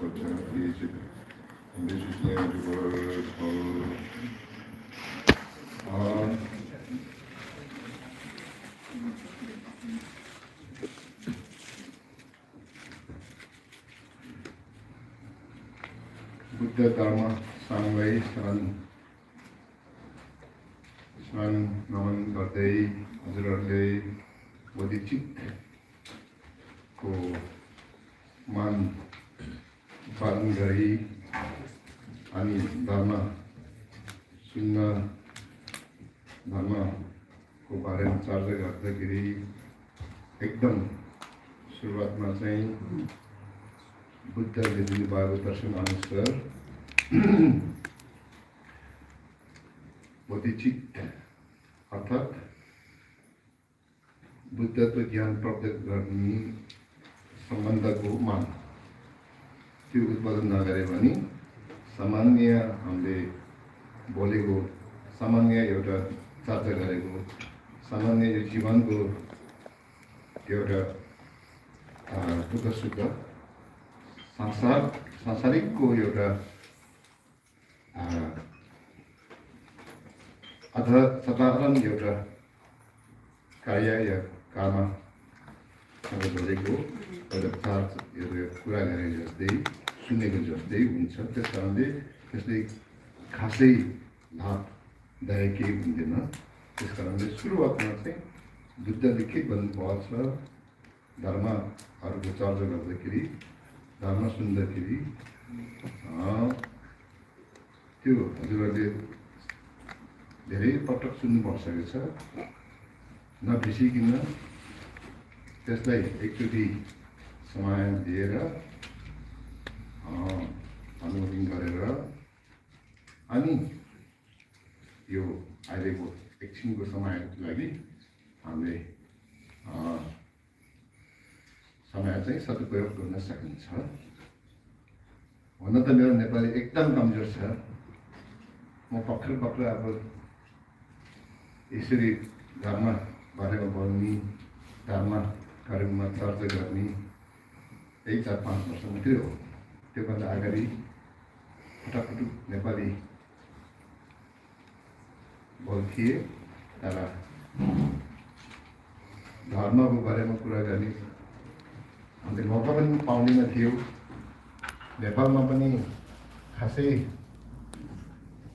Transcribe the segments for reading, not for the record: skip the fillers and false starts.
This is the word Buddha Dharma Sangway San Naman Bardei Azurarle Bodhicit Ko Man Palangari Ani Dharma Sunna Dharma को बारे में चर्चा गर्दाखेरि एकदम सुरुवातमा चाहिँ बुद्धले दिनुभएको दर्शन अनुसार बोधिचित्त अर्थात् बुद्धत्व ज्ञान प्राप्त गर्ने सम्बन्धको मान त्यो उत्पादन नगरे पनि सामान्य हामीले बोलेको सामान्य एउटा चर्चा गरेको सामान्य यो जीवनको एउटा दुःख सुख सांसारिकको एउटा साधारण एउटा कार्य या कर्मसँग जोडेको एउटा कुरा गरे जस्तै सुनेको जस्तै हुन्छ। त्यस कारणले त्यसले खासै लाभदायक केही हुँदैन। त्यस कारणले सुरुवातमा चाहिँ बुद्धले के भन्नुभएको छ धर्महरूको चर्चा गर्दाखेरि धर्म सुन्दाखेरि त्यो हजुरहरूले धेरै पटक सुन्नु भइसकेको छ। नबिर्सिकन त्यसलाई एकचोटि समय दिएर अनुमोदन गरेर अनि यो अहिलेको एकछिनको समयको लागि हामीले समय चाहिँ सदुपयोग गर्न सकिन्छ। हुन त मेरो नेपाली एकदम कमजोर छ। म भर्खर अब यसरी धर्म बारेमा बोल्ने धर्म कार्यक्रममा चर्चा गर्ने यही 4-5 वर्ष मात्रै हो। त्योभन्दा अगाडि फटाफट नेपाली बोल्थे तर धर्मको बारेमा कुरा गर्ने हामीले मौका पनि पाउँदैन थियो। नेपालमा पनि खासै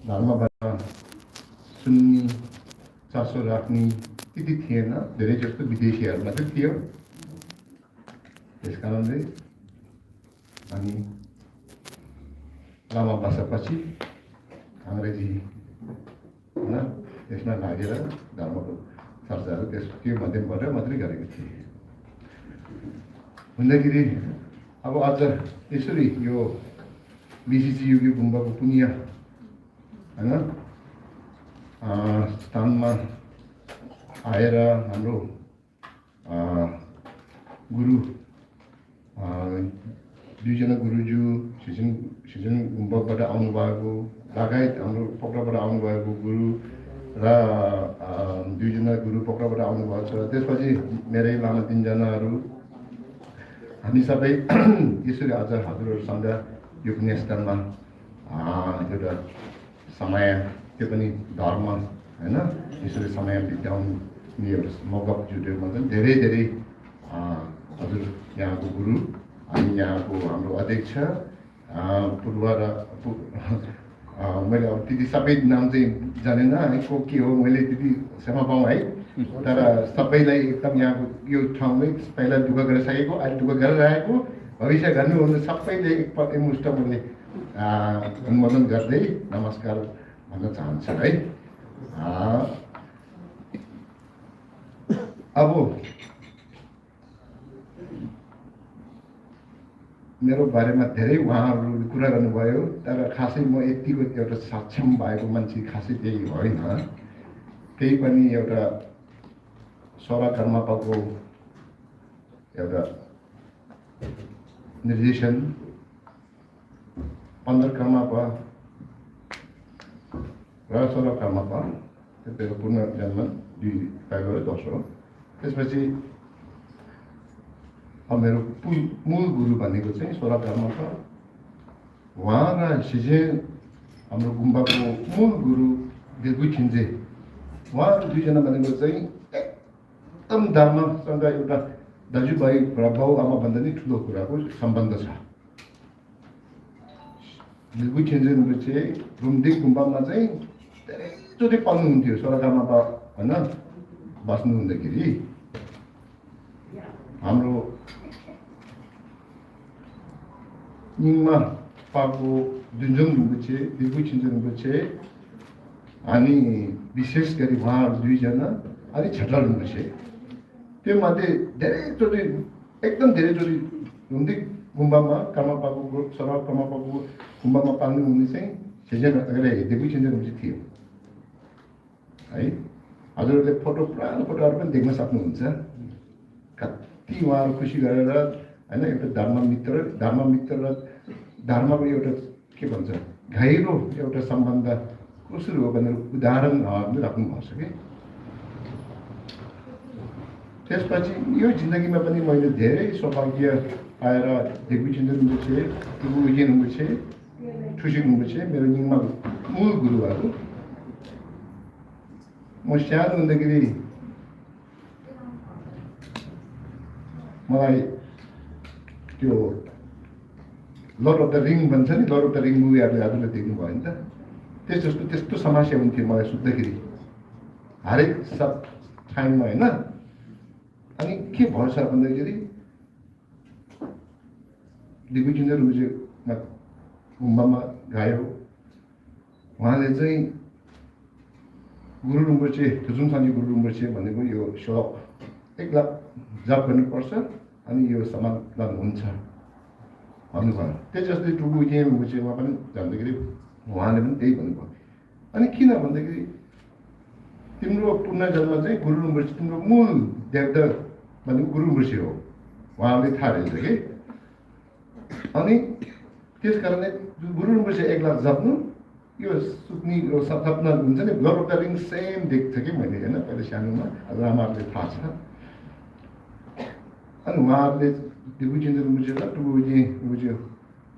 धर्मबाट सुन्ने चासो राख्ने त्यति थिएन। धेरै जस्तो विदेशीहरू मात्रै थियो। त्यस कारणले अनि लामा भाषापछि अङ्ग्रेजी त्यसमा लागेर धर्मको चर्चाहरू त्यो माध्यमबाट मात्रै गरेको थिएँ। भन्दाखेरि अब आज यसरी यो BCCUK गुम्बाको पुण्य होइन स्थानमा आएर हाम्रो गुरु दुईजना गुरुज्यू सिजन गुम्बाबाट आउनुभएको लगायत हाम्रो पोखराबाट आउनुभएको गुरु र दुईजना गुरु पोखराबाट आउनुभएको छ। त्यसपछि मेरै लामा 3जनाहरू हामी सबै यसरी आज हजुरहरूसँग यो पुण्यस्थलमा एउटा समय त्यो पनि धर्म होइन यसरी समय बिताउने एउटा मौका जुटेकोमा चाहिँ धेरै धेरै हजुर यहाँको गुरु अनि यहाँको हाम्रो अध्यक्ष पूर्व र मैले अब त्यति सबै नाम चाहिँ जानेन को के हो मैले त्यति क्षमा पाऊँ है। तर सबैलाई एकदम यहाँको यो ठाउँमै पहिला दुःख गरिसकेको अहिले दुःख गरिरहेको भविष्य गर्नुहुने सबैले एकमुष्ट मैले अनुमोदन गर्दै नमस्कार भन्न चाहन्छु है। अब मेरो बारेमा धेरै उहाँहरूले कुरा गर्नुभयो तर खासै म यतिको एउटा सक्षम भएको मान्छे खासै त्यही होइन। त्यही पनि एउटा 16 कर्मपाको एउटा निर्देशन 15 कर्मपा र 16 कर्मपा त्यो पुनर्जन्म 2 पाएको दोस्रो। त्यसपछि अब मेरो मूल गुरु भनेको चाहिँ 16 कर्मपा उहाँ र सिजे हाम्रो गुम्बाको मूल गुरु दिगु छिन्जे उहाँहरू दुईजना भनेको चाहिँ एकदम धर्मसँग एउटा दाजुभाइ र बाउ आमा भन्दा नि ठुलो कुराको सम्बन्ध छ। दिगु छिन्जे rinpoche रुम्दिक गुम्बामा चाहिँ धेरैचोटि पाउनुहुन्थ्यो सोह्रगामा होइन बस्नु हुँदाखेरि हाम्रो निङमा पाको जुन्जुङ rinpoche दिगु छिन्जे rinpoche अनि विशेष गरी उहाँहरू दुईजना अनि छटल rinpoche त्यो मध्ये धेरैचोटि एकदम धेरैचोटि रुम्दिक गुम्बामा कर्मापाको सरा कर्मापाको गुम्बामा पाल्नु हुने चाहिँ सिजन दिगु छिन्जे rinpoche थियो है। हजुरहरूले फोटो पुरानो फोटोहरू पनि देख्न सक्नुहुन्छ कति उहाँहरू खुसी गरेर होइन एउटा धर्ममित्र र धर्मको एउटा के भन्छ गहिरो एउटा सम्बन्ध कसरी हो भनेर उदाहरणहरू राख्नु भएको छ कि। त्यसपछि यो जिन्दगीमा पनि मैले धेरै सौभाग्य पाएर दिगु छिन्जे rinpoche टुबु उजिन rinpoche ठुसी rinpoche मेरो निङमा मूल गुरुहरू। म सानो हुँदाखेरि मलाई त्यो लर्ड अफ द रिङ भन्छ नि लर्ड अफ द रिङ मुभीहरूले हजुरले देख्नुभयो नि त त्यस्तो समस्या हुन्थ्यो मलाई सुत्दाखेरि हरेक सब टाइममा होइन। अनि के भन्छ भन्दाखेरि दिगु छिन्जे rinpoche गुम्बामा गयो उहाँले चाहिँ गुरु rinpoche थुजुङसानी गुरु rinpoche भनेको यो श्लोक 1 लाख जप गर्नुपर्छ अनि यो समाधान हुन्छ भन्नुभयो। त्यही जस्तै टुबु उजिन rinpocheमा पनि जाँदाखेरि उहाँले पनि त्यही भन्नुभयो। अनि किन भन्दाखेरि तिम्रो पुनर्जन्म चाहिँ गुरु rinpoche तिम्रो मूल देवता भनेको गुरु rinpoche हो उहाँले थाहा रहेछ कि। अनि त्यस कारणले गुरु rinpoche 1 लाख जप्नु यो सुत्ने सपना हुन्छ नि lord of the ring same देख्छ कि मैले होइन पहिला सानोमा आमाहरूले थाहा छ। अनि उहाँहरूले दिगु छिन्जे rinpoche र टुबु उजिन rinpoche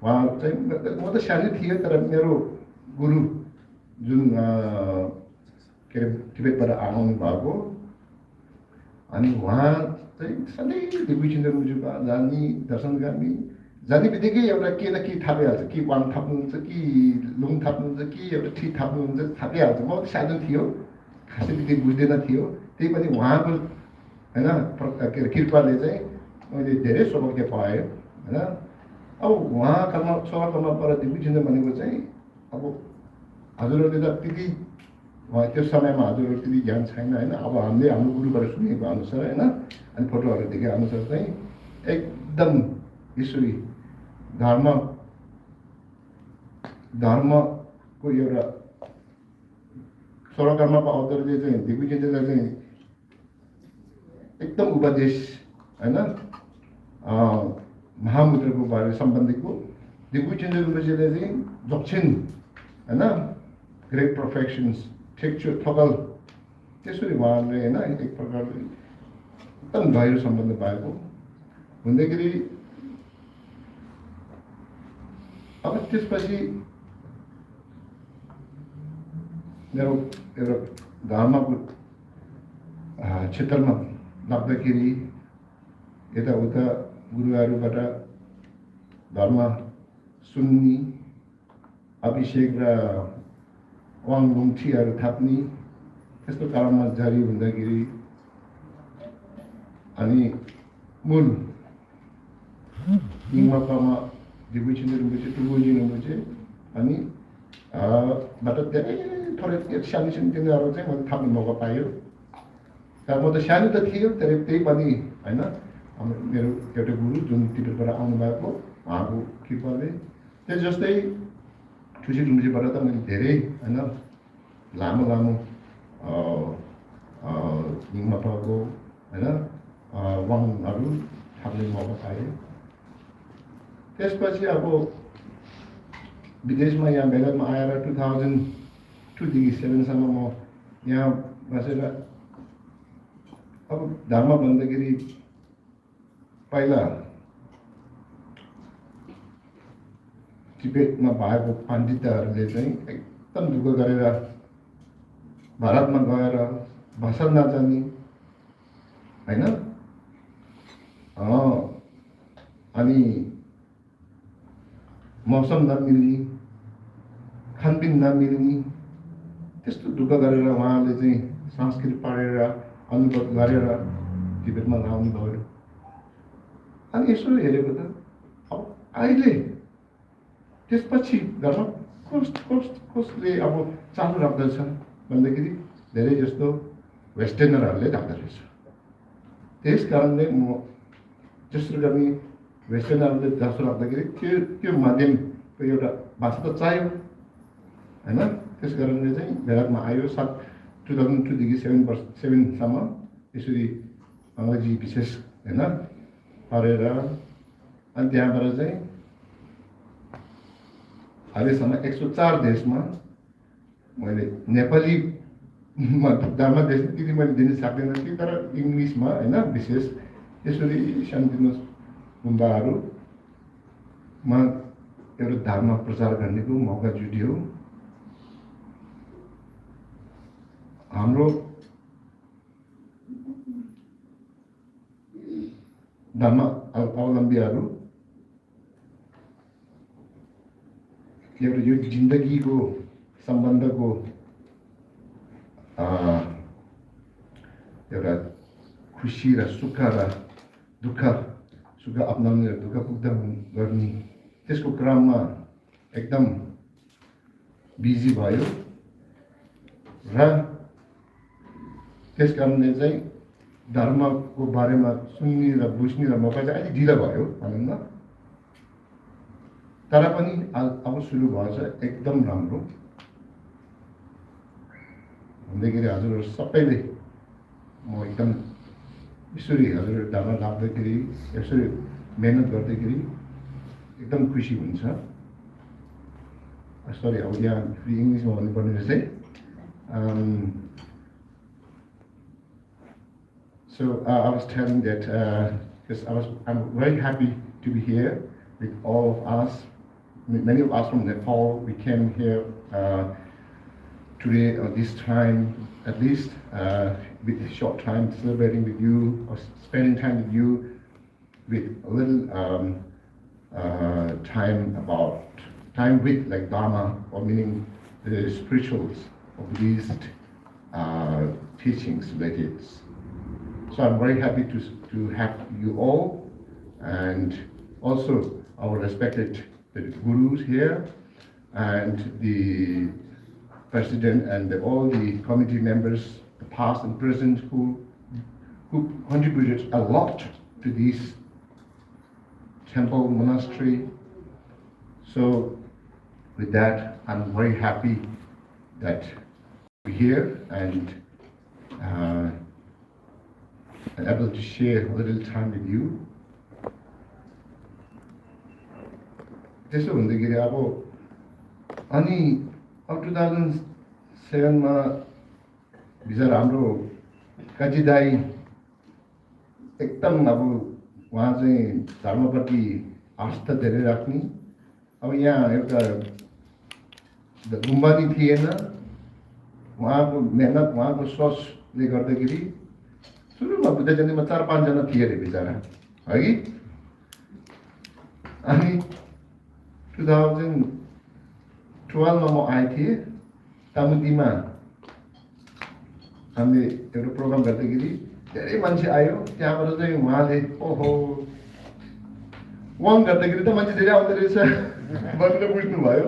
उहाँ चाहिँ म त सानै थिएँ तर मेरो गुरु जुन के अरे तिब्बतबाट आउनु भएको अनि उहाँ चाहिँ सधैँ दिगु छिन्जे rinpocheमा जाने दर्शन गर्ने जाने बित्तिकै एउटा के न के थापिहाल्छ कि वाङ थाप्नुहुन्छ कि लुङ थाप्नुहुन्छ कि एउटा ठी थाप्नुहुन्छ थापिहाल्छ। म सानो थियो खासै त्यति बुझ्दैन थियो त्यही पनि उहाँको होइन के अरे कृपाले चाहिँ मैले धेरै सौभाग्य पाएँ होइन। अब उहाँ कर्मबाट दिगु छिन्जे भनेको चाहिँ अब हजुरहरूले त त्यति त्यो समयमा हजुरहरू त्यति ज्ञान छैन होइन। अब हामीले हाम्रो गुरुबाट सुनेको अनुसार होइन अनि फोटोहरू देखे अनुसार चाहिँ एकदम ईश्वरी धर्मको एउटा सोह्रकर्माको अवतारले चाहिँ दिगु छिन्जेलाई चाहिँ एकदम उपदेश होइन महामुद्राको बारे सम्बन्धीको दिगु छिन्जे rinpocheले चाहिँ दक्षिण होइन ग्रेट पर्फेक्सन्स ठेक्चो थगल त्यसरी उहाँले होइन एक प्रकारले एकदम गहिरो सम्बन्ध पाएको हुँदाखेरि अब त्यसपछि मेरो एउटा धर्मको क्षेत्रमा लाग्दाखेरि यताउता गुरुहरूबाट धर्म सुन्ने अभिषेक र वाङ लुङठीहरू थाप्ने त्यस्तो कारणमा जारी हुँदाखेरि अनि मूल निङमापामा दिगु छिन्जे rinpoche टुबु उजिन rinpoche अनि बाट धेरै थोरै सानो तिनीहरू चाहिँ मैले थाप्ने मौका पायो। तर म त सानो त थियो तर त्यही पनि होइन मेरो एउटा गुरु जुन तिब्बतबाट आउनुभएको उहाँको कृपाले त्यो जस्तै ठुसी rinpocheबाट त मैले धेरै होइन लामो निङमापाको होइन वाङहरू थाप्ने मौका पाएँ। त्यसपछि अब विदेशमा यहाँ बेलायतमा आएर 2002देखि 7सम्म म यहाँ बसेर अब धर्म भन्दाखेरि पहिला टिबेटमा भएको पण्डितहरूले चाहिँ एकदम दुःख गरेर भारतमा गएर भाषा नजानी हैन अनि मौसम नमिल्ने खानपिन नमिल्ने त्यस्तो दुःख गरेर उहाँले चाहिँ संस्कृत पढेर अनुभव गरेर तिब्बतमा आउनु भयो अनि यसो हेरेको त अब अहिले त्यसपछि घरमा कसले अब चालु राख्दछ भन्दाखेरि धेरै जस्तो वेस्टर्नरहरूले राख्दो रहेछ त्यस कारणले म जसरी गर्ने वेस्टर्नरहरूले जसो राख्दाखेरि त्यो माध्यमको एउटा भाषा त चाहियो हैन त्यस कारणले चाहिँ भारतमा आयो 2002 देखि 7 सम्म यसरी अङ्ग्रेजी विशेष हैन पढेर अनि त्यहाँबाट चाहिँ अहिलेसम्म 104 देशमा मैले नेपाली धर्म देश त्यति मैले दिन सक्दैन थिएँ तर इङ्ग्लिसमा हैन विशेष यसरी सानोतिनो गुम्बाहरूमा एउटा धर्म प्रचार गर्नेको मौका जुट्यो हाम्रो धर्म अवलम्बीहरू एउटा यो जिन्दगीको सम्बन्धको एउटा खुसी र सुख र दुःख सुख अपनाउने र दुःख पुग्दा गर्ने त्यसको क्रममा एकदम बिजी भयो र त्यस कारणले चाहिँ धर्मको बारेमा सुन्ने र बुझ्ने र मौका चाहिँ अलिक ढिलो भयो भनौँ न तर पनि अब सुरु भएछ एकदम राम्रो भन्दाखेरि हजुरहरू सबैले म एकदम यसरी हजुरहरू धर्म लाग्दाखेरि यसरी मेहनत गर्दाखेरि एकदम खुसी हुन्छ सरी अब यहाँ फेरि इङ्ग्लिसमा भन्नुपर्ने रहेछ So I was telling that because I'm very happy to be here with all of us. Many of us from Nepal, we came here today at this time, at least with a short time celebrating with you or spending time with you, with a little time with like Dharma or meaning the spirituals or Buddhist teachings related. So I'm very happy to have you all and also our respected gurus here and the president and all the committee members, the past and present, who contributed a lot to this temple monastery. So with that, I'm very happy that we're here and able to share a little time with you. त्यसो भन्दाखेरि अब अनि अब 2007 मा बिचरा हाम्रो काजी दाई एकदम अब उहाँ चाहिँ धर्मप्रति आस्था धेरै राख्ने अब यहाँ एउटा गुम्बा नि थिएन उहाँको मेहनत उहाँको सोचले गर्दाखेरि सुरुमा बुद्ध जयन्तीमा 4-5 जना थिए अरे बिचरा है कि अनि 2012 मा म आए थिएँ तामुदीमा हामीले एउटा प्रोग्राम गर्दाखेरि धेरै मान्छे आयो त्यहाँबाट चाहिँ उहाँले ओहो वाङ गर्दाखेरि त मान्छे धेरै आउँदो रहेछ भनेर बुझ्नुभयो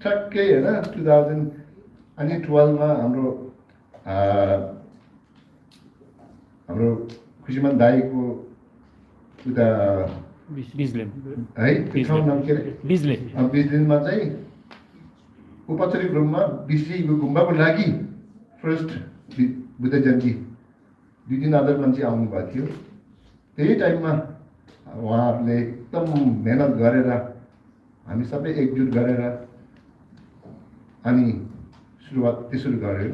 ठ्याक्कै होइन 2012 मा हाम्रो खुसीमान दाईको उता है ठाउँ नाम के अरे बिजलेनमा चाहिँ औपचारिक रूपमा BCCUK गुम्बाको लागि फर्स्ट बुद्ध जयन्ती 2-3,000 मान्छे आउनुभएको थियो त्यही टाइममा उहाँहरूले एकदम मेहनत गरेर हामी सबै एकजुट गरेर अनि सुरुवात त्यसरी गर्यो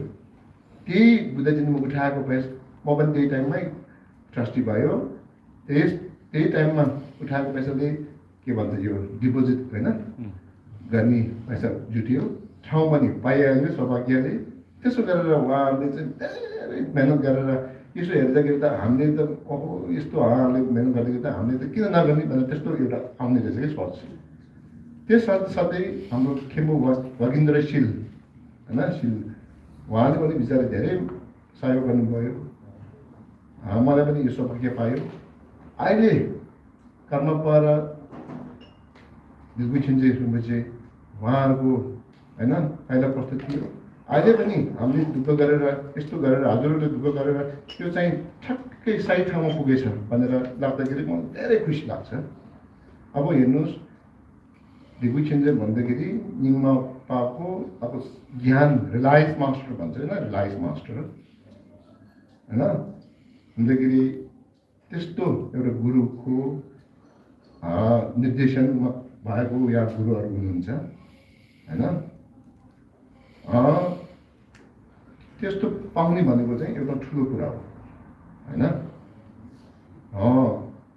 त्यही बुद्ध जयन्तीमा उठाएको पैसा म पनि त्यही टाइममै ट्रस्टी भयो त्यही टाइममा उठाएको पैसाले के भन्छ यो डिपोजिट होइन गर्ने पैसा जुट्यो ठाउँ पनि पाइहाल्यो सौभाग्यले त्यसो गरेर उहाँहरूले चाहिँ धेरै मेहनत गरेर यसो हेर्दाखेरि त हामीले त ओहो यस्तो उहाँहरूले मेहनत गर्दाखेरि त हामीले त किन नगर्ने भनेर त्यस्तो एउटा आउने रहेछ कि सोच त्यस साथसाथै हाम्रो खेम्बु भगिन्द्रशील होइन शिल उहाँले पनि बिचरा धेरै सहयोग गर्नुभयो मलाई पनि यो सौभाग्य पायो अहिले कर्मपारा दिग्विजय rinpoche उहाँहरूको होइन पहिला कस्तो थियो अहिले पनि हामीले दुःख गरेर यस्तो गरेर हजुरहरूले दुःख गरेर त्यो चाहिँ ठ्याक्कै सही ठाउँमा पुगेछ भनेर लाग्दाखेरि मलाई धेरै खुसी लाग्छ अब हेर्नुहोस् दिग्विजय भन्दाखेरि निमा पाको अब ज्ञान रिलायन्स मास्टर भन्छ होइन रिलायन्स मास्टर होइन भन्दाखेरि त्यस्तो एउटा गुरुको निर्देशनमा भएको यहाँ गुरुहरू हुनुहुन्छ होइन त्यस्तो पाउने भनेको चाहिँ एउटा ठुलो कुरा हो होइन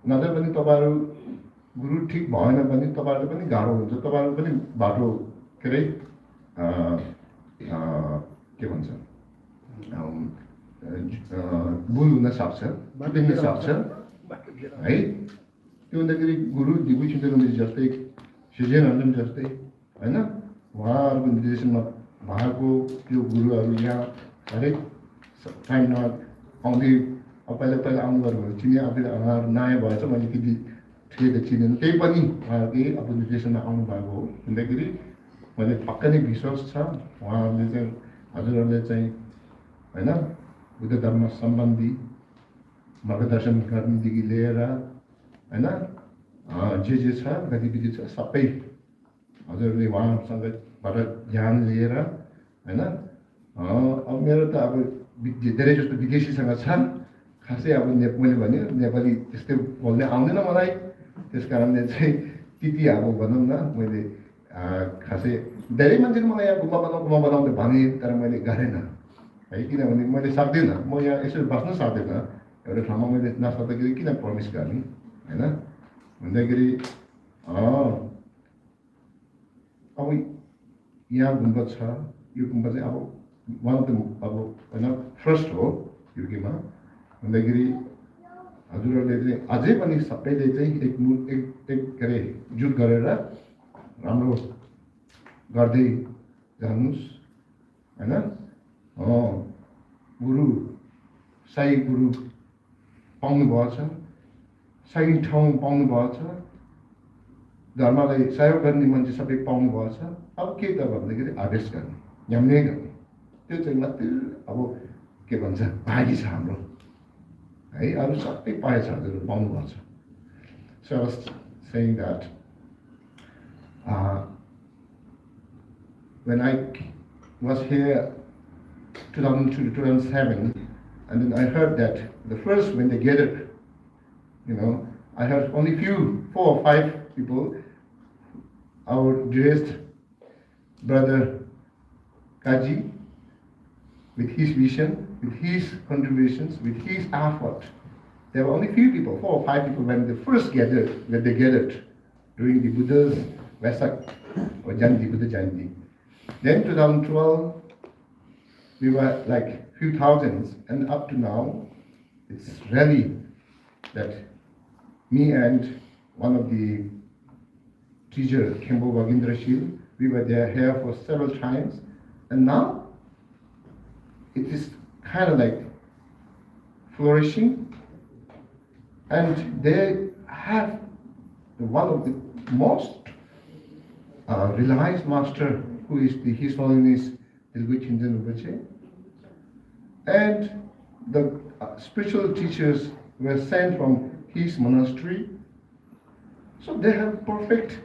नत्र पनि तपाईँहरू गुरु ठिक भएन भने तपाईँहरूले पनि गाह्रो हुन्छ तपाईँहरू पनि बाटो के अरे के भन्छ भुल हुन सक्छ बिग्न सक्छ है त्यो हुँदाखेरि गुरु दिग्विजय जस्तै सिजनहरू जस्तै होइन उहाँहरूको निर्देशनमा भएको त्यो गुरुहरू यहाँ हरेक टाइममा आउँदै पहिला पहिला आउनुभयो चिने अब उहाँहरू नयाँ भएछ मैले त्यति ठिकै त चिनेन त्यही पनि उहाँहरूकै अब निर्देशनमा आउनुभएको हो भन्दाखेरि मैले पक्कै नै विश्वास छ उहाँहरूले चाहिँ हजुरहरूले चाहिँ होइन बुद्ध धर्म सम्बन्धी मार्गदर्शन गर्नेदेखि लिएर होइन जे छ गतिविधि छ सबै हजुरहरूले उहाँसँगबाट ज्ञान लिएर होइन अब मेरो त अब धेरै जस्तो विदेशीसँग छ खासै अब मैले भन्यो नेपाली त्यस्तै बोल्ने आउँदैन मलाई त्यस कारणले चाहिँ त्यति अब भनौँ न मैले खासै धेरै मान्छेले मलाई यहाँ गुम्बा बनाउँदै भने तर मैले गरेन है किनभने मैले सक्दिनँ म यहाँ यसरी बस्न सक्दिनँ एउटा ठाउँमा मैले नसक्दाखेरि किन प्रमिस गर्ने होइन भन्दाखेरि अब यहाँ गुम्बा छ यो गुम्बा चाहिँ अब वान अफ द अब होइन फर्स्ट हो युकेमा भन्दाखेरि हजुरहरूले चाहिँ अझै पनि सबैले चाहिँ एक के अरे जुट गरेर राम्रो गर्दै जानुहोस् होइन गुरु सही गुरु पाउनुभएको छ सही ठाउँ पाउनुभएको छ धर्मलाई सहयोग गर्ने मान्छे सबै पाउनुभएको छ अब के त भन्दाखेरि आदेश गर्ने न्याम्ने गर्ने त्यो चाहिँ मात्रै अब के भन्छ भागी छ हाम्रो है अरू सबै पाएछ हजुरहरू पाउनुभएको छ So I was saying that when I was here 2002 to 2007 and then I heard that the first when they gathered, I heard only 4 or 5 people, our dearest brother Kaji, with his vision, with his contributions, with his effort. There were only few people, 4 or 5 people when they gathered during the Buddha's Vesak or Janti, Buddha Janti. Then 2012, we were like few thousands, and up to now, it's really that me and one of the teacher, Kembo Vagindrashil, we were there here for several times, and now it is kind of like flourishing, and they have one of the most realized master, who is His Holiness Dilgui Rinpoche, and the spiritual teachers were sent from his monastery. So they have perfect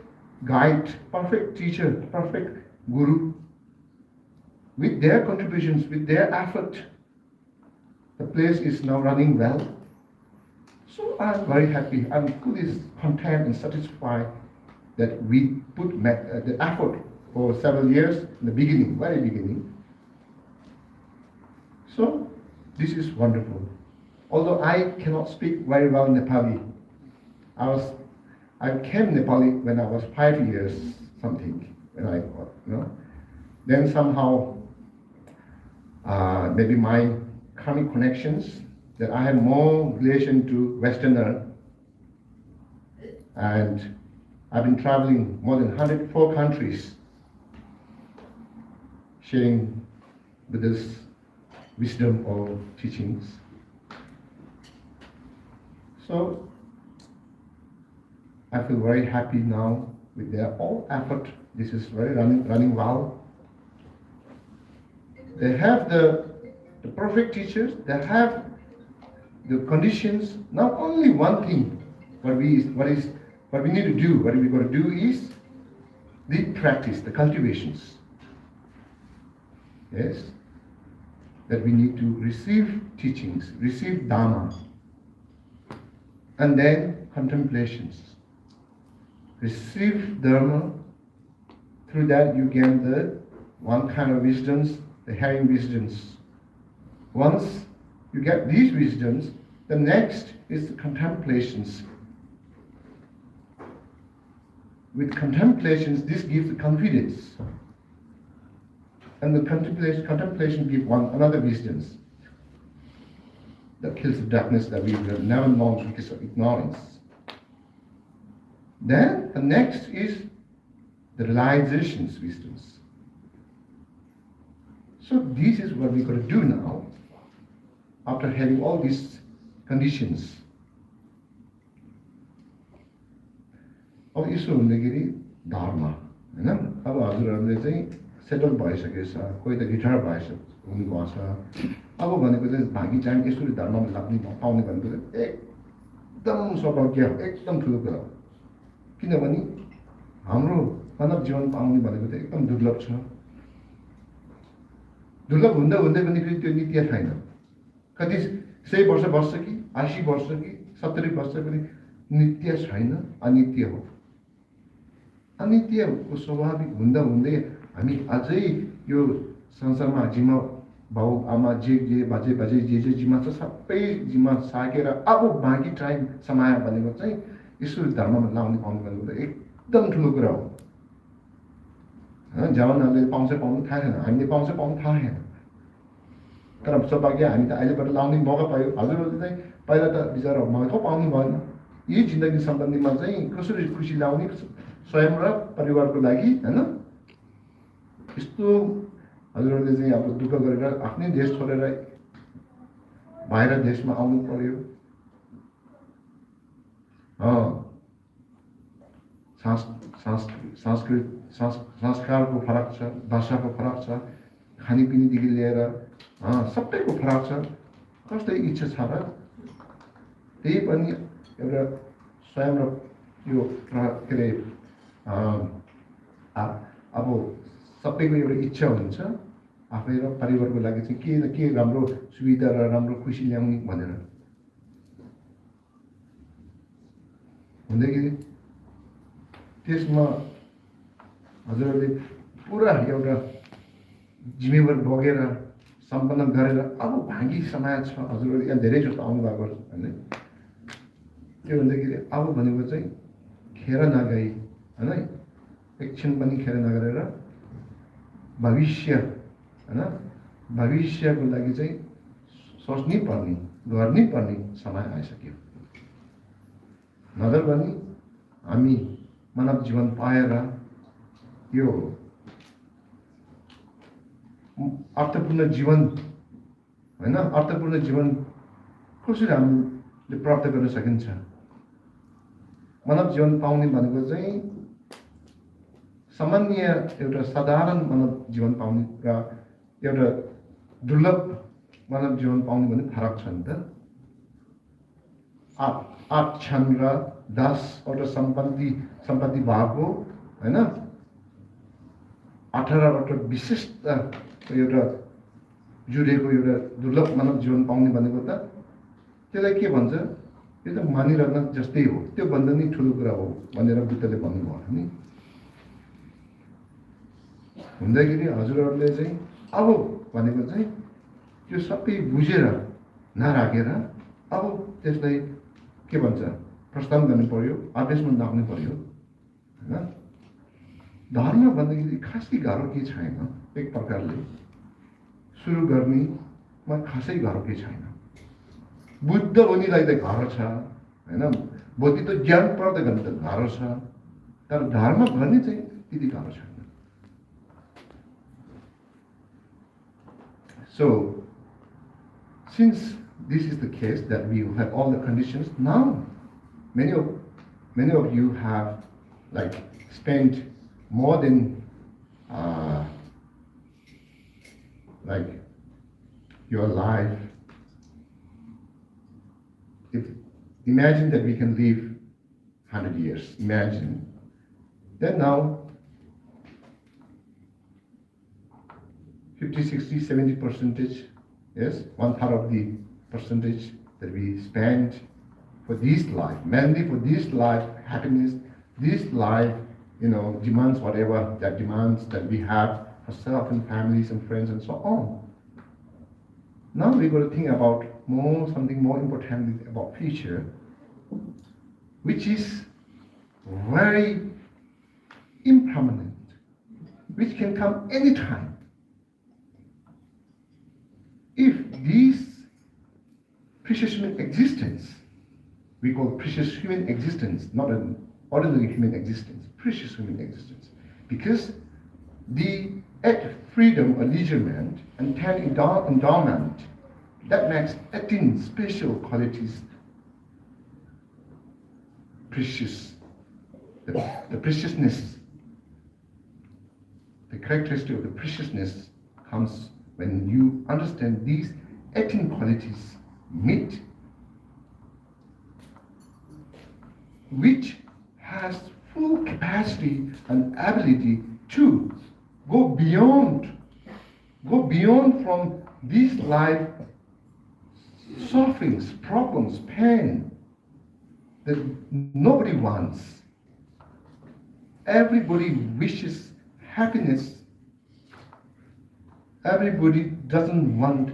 guide, perfect teacher, perfect guru. With their contributions, with their effort, the place is now running well. So I'm very happy. I'm fully content and satisfied that we put the effort for several years in the beginning, very beginning. So this is wonderful. Although I cannot speak very well Nepali, I came Nepali when I was 5 years something. when I, then somehow maybe my karmic connections that I have more relation to Westerner, and I've been traveling more than 104 countries, sharing Buddha's wisdom or teachings. So I feel very happy now with their all effort. This is very running well. They have the perfect teachers. They have the conditions. Now only one thing, what we need to do, what we got to do is the practice, the cultivations. Yes, that we need to receive teachings, receive Dharma, and then contemplations. Receive Dharma. Through that you gain the one kind of wisdoms, the hearing wisdoms. Once you get these wisdoms, the next is the contemplations. With contemplations, this gives the confidence. And the contemplation gives one another wisdoms that kills the darkness that we have never known because of ignorance. Then the next is the realizations wisdoms. So this is what we got to do now, after having all these conditions. अब यसो हुँदाखेरि धर्म हैन, अब हजुरहरूले चाहिँ settle भइसकेछ, कोही त गिटार हुनुभएको छ, अब भनेको चाहिँ भागी चाङ यसरी धर्ममा लाग्ने पाउने भनेको एकदम सौभाग्य, एकदम ठुलो कुरा हो। किनभने हाम्रो मानव जीवन पाउने भनेको त एकदम दुर्लभ छ। दुर्लभ हुँदा हुँदै पनि फेरि त्यो नित्य छैन। कति 100 वर्ष बस्छ कि 80 वर्ष कि 70 वर्ष पनि नित्य छैन, अनित्य हो। अनित्यको स्वाभाविक हुँदा हुँदै हामी अझै यो संसारमा जिम्मा बाउ आमा जे बाजे जे जिम्मा छ सबै जिम्मा साकेर अब बाँकी टाइम समय भनेको चाहिँ ईश्वर धर्ममा लाउने पाउनु भनेको त एकदम ठुलो कुरा हो। जवानहरूले पाउनु थाहा छैन, हामीले पाउनु थाहा छैन। तर सौभाग्य हामी त अहिलेबाट लाउने मौका पायो। हजुरहरूले चाहिँ पहिला त बिचरा मौका पाउनु भएन। यही जिन्दगी सम्बन्धीमा चाहिँ कसरी खुसी ल्याउने स्वयं र परिवारको लागि हैन, यस्तो हजुरहरूले चाहिँ अब दुःख गरेर आफ्नै देश छोडेर बाहिर देशमा आउनु पर्यो। संस्कारको फरक छ, भाषाको फरक छ, खानेपिनेदेखि लिएर सबैको फरक छ। कस्तो इच्छा छ र त्यही पनि एउटा स्वयं र यो के अरे अब सबैको एउटा इच्छा हुन्छ आफै र परिवारको लागि चाहिँ के न के राम्रो सुविधा र राम्रो खुसी ल्याउने भनेर। हुँदाखेरि त्यसमा हजुरहरूले पुरा एउटा जिम्मेवार बोकेर सम्पन्न गरेर अब भागी समाज छ। हजुरहरूले यहाँ धेरै जस्तो आउनु भएको हैन, त्यो भन्दाखेरि अब भनेको चाहिँ खेर नगई हैन, एकछिन पनि खेर नगरेर भविष्य हैन, भविष्यको लागि चाहिँ सोच्नै पर्ने गर्नै पर्ने समय आइसक्यो। नत्र भने हामी मानव जीवन पाएर यो अर्थपूर्ण जीवन हैन, अर्थपूर्ण जीवन कसरी हामीले प्राप्त गर्न सकिन्छ? मानव जीवन पाउने भनेको चाहिँ सामान्य एउटा साधारण मानव जीवन पाउने र एउटा दुर्लभ मानव जीवन पाउने भने फरक छ नि त। 8 क्षण र 10 वटा सम्पत्ति भएको हैन, 18 वटा विशिष्ट एउटा जुडेको एउटा दुर्लभ मानव जीवन पाउने भनेको त त्यसलाई के भन्छ? यो त मानिरहन जस्तै हो, त्यो भन्दा नि ठुलो कुरा हो भनेर बुद्धले भन्नुभयो नि। हुँदाखेरि हजुरहरूले चाहिँ अब भनेको चाहिँ त्यो सबै बुझेर नराखेर अब त्यसलाई के भन्छ प्रस्थान गर्नु पर्यो, आदेशमा लाग्नु पर्यो हैन। धर्म भन्दाखेरि खासै गाह्रो केही छैन। एक प्रकारले सुरु गर्नेमा खासै गाह्रो केही छैन। बुद्ध हुनेलाई त गाह्रो छ हैन, बुद्धि त ज्ञान प्राप्त गर्ने त गाह्रो छ, तर धर्म गर्ने चाहिँ त्यति गाह्रो छैन। So, since this is the case that we have all the conditions, now many of you have like spent more than like your life. Imagine that we can live 100 years. Imagine. Then now 50, 60, 70%, yes, 1/3 of the percentage that we spend for this life, mainly for this life, happiness, this life, demands whatever that demands that we have for self and families and friends and so on. Now we're going to think about something more important about future, which is very impermanent, which can come anytime. If this precious human existence, we call precious human existence, not an ordinary human existence, precious human existence, because the 8 freedom or leisurement and 10 endowment, that makes 18 special qualities precious. The preciousness, the characteristic of the preciousness comes when you understand these 18 qualities meet, which has full capacity and ability to go beyond from this life sufferings, problems, pain that nobody wants. Everybody wishes happiness. Everybody doesn't want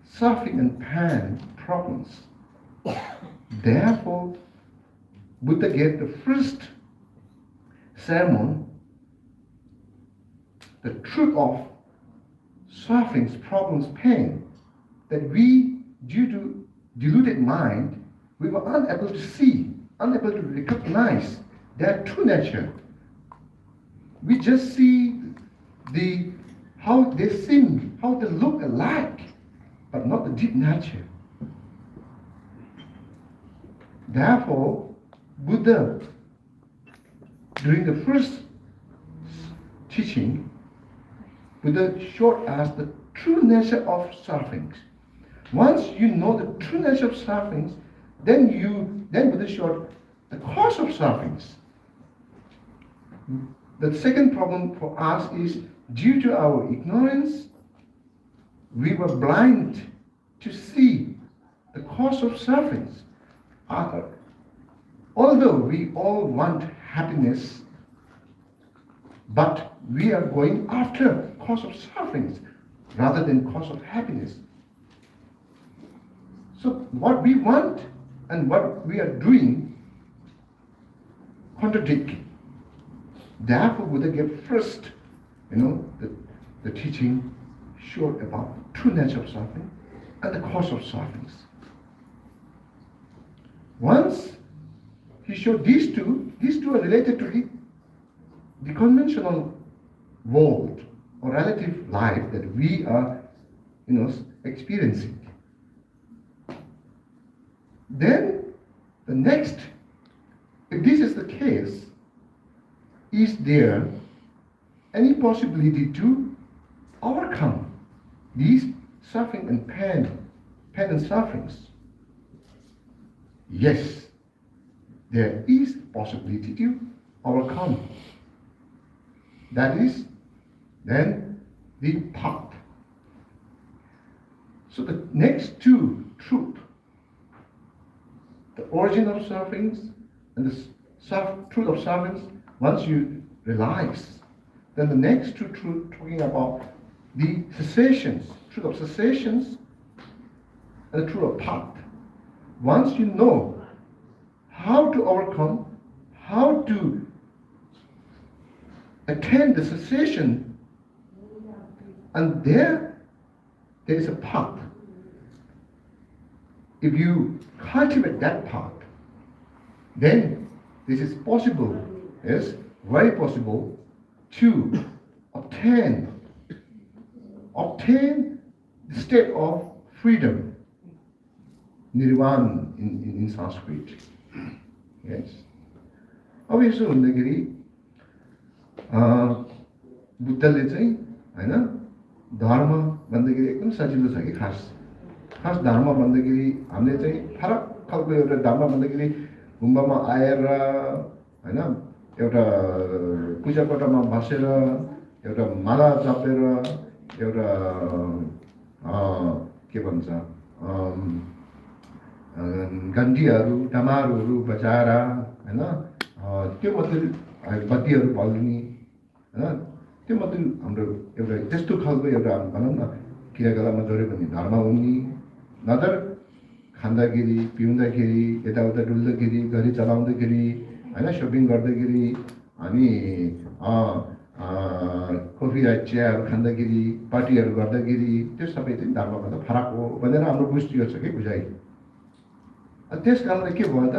suffering and pain, problems. Therefore, Buddha gave the first sermon, the truth of sufferings, problems, pain, that we, due to deluded mind, we were unable to see, unable to recognize their true nature. We just see how they seem, how they look alike, but not the deep nature. Therefore, Buddha, during the first teaching, Buddha showed us the true nature of sufferings. Once you know the true nature of sufferings, then Buddha showed the cause of sufferings. The second problem for us is, due to our ignorance, we were blind to see the cause of sufferings. Although we all want happiness, but we are going after cause of sufferings rather than cause of happiness. So what we want and what we are doing contradict. Therefore, Buddha gave first, the teaching showed about the true nature of suffering and the cause of sufferings. Once he showed these two are related to the conventional world or relative life that we are, experiencing. Then the next, if this is the case, is there any possibility to overcome these suffering and pain and sufferings? Yes, there is possibility to overcome. That is then the path. So the next two truths, the origin of sufferings and the truth of sufferings, once you realize, then the next two truths talking about the cessations, truth of cessations and the truth of path. Once you know how to overcome, how to attain the cessation, and there is a path. If you cultivate that path, then this is possible, yes, very possible to obtain the state of freedom, nirvana in Sanskrit. Yes. अब यसो हुँदाखेरि बुद्धले चाहिँ हैन धर्म भन्दाखेरि एकदम सजिलो छ कि खास धर्म भन्दाखेरि हामीले चाहिँ फरक खालको एउटा धर्म भन्दाखेरि गुम्बामा आएर हैन एउटा पूजा कोठामा बसेर एउटा माला जपेर एउटा के भन्छ घन्टीहरू डमारुहरू बजाएर हैन त्यो मात्रै बत्तीहरू बल्ने हैन त्यो मात्रै हाम्रो एउटा त्यस्तो खालको एउटा भनौँ न क्रियाकलापमा जोड्यो भने धर्म हुने नजर खाँदाखेरि पिउँदाखेरि यताउता डुल्दाखेरि गाडी चलाउँदाखेरि हैन सपिङ गर्दाखेरि अनि कफी र चियाहरू खाँदाखेरि पार्टीहरू गर्दाखेरि त्यो सबै चाहिँ धर्मभन्दा फरक हो भनेर हाम्रो बुझियो छ कि बुझाइ। त्यस कारणले के भयो त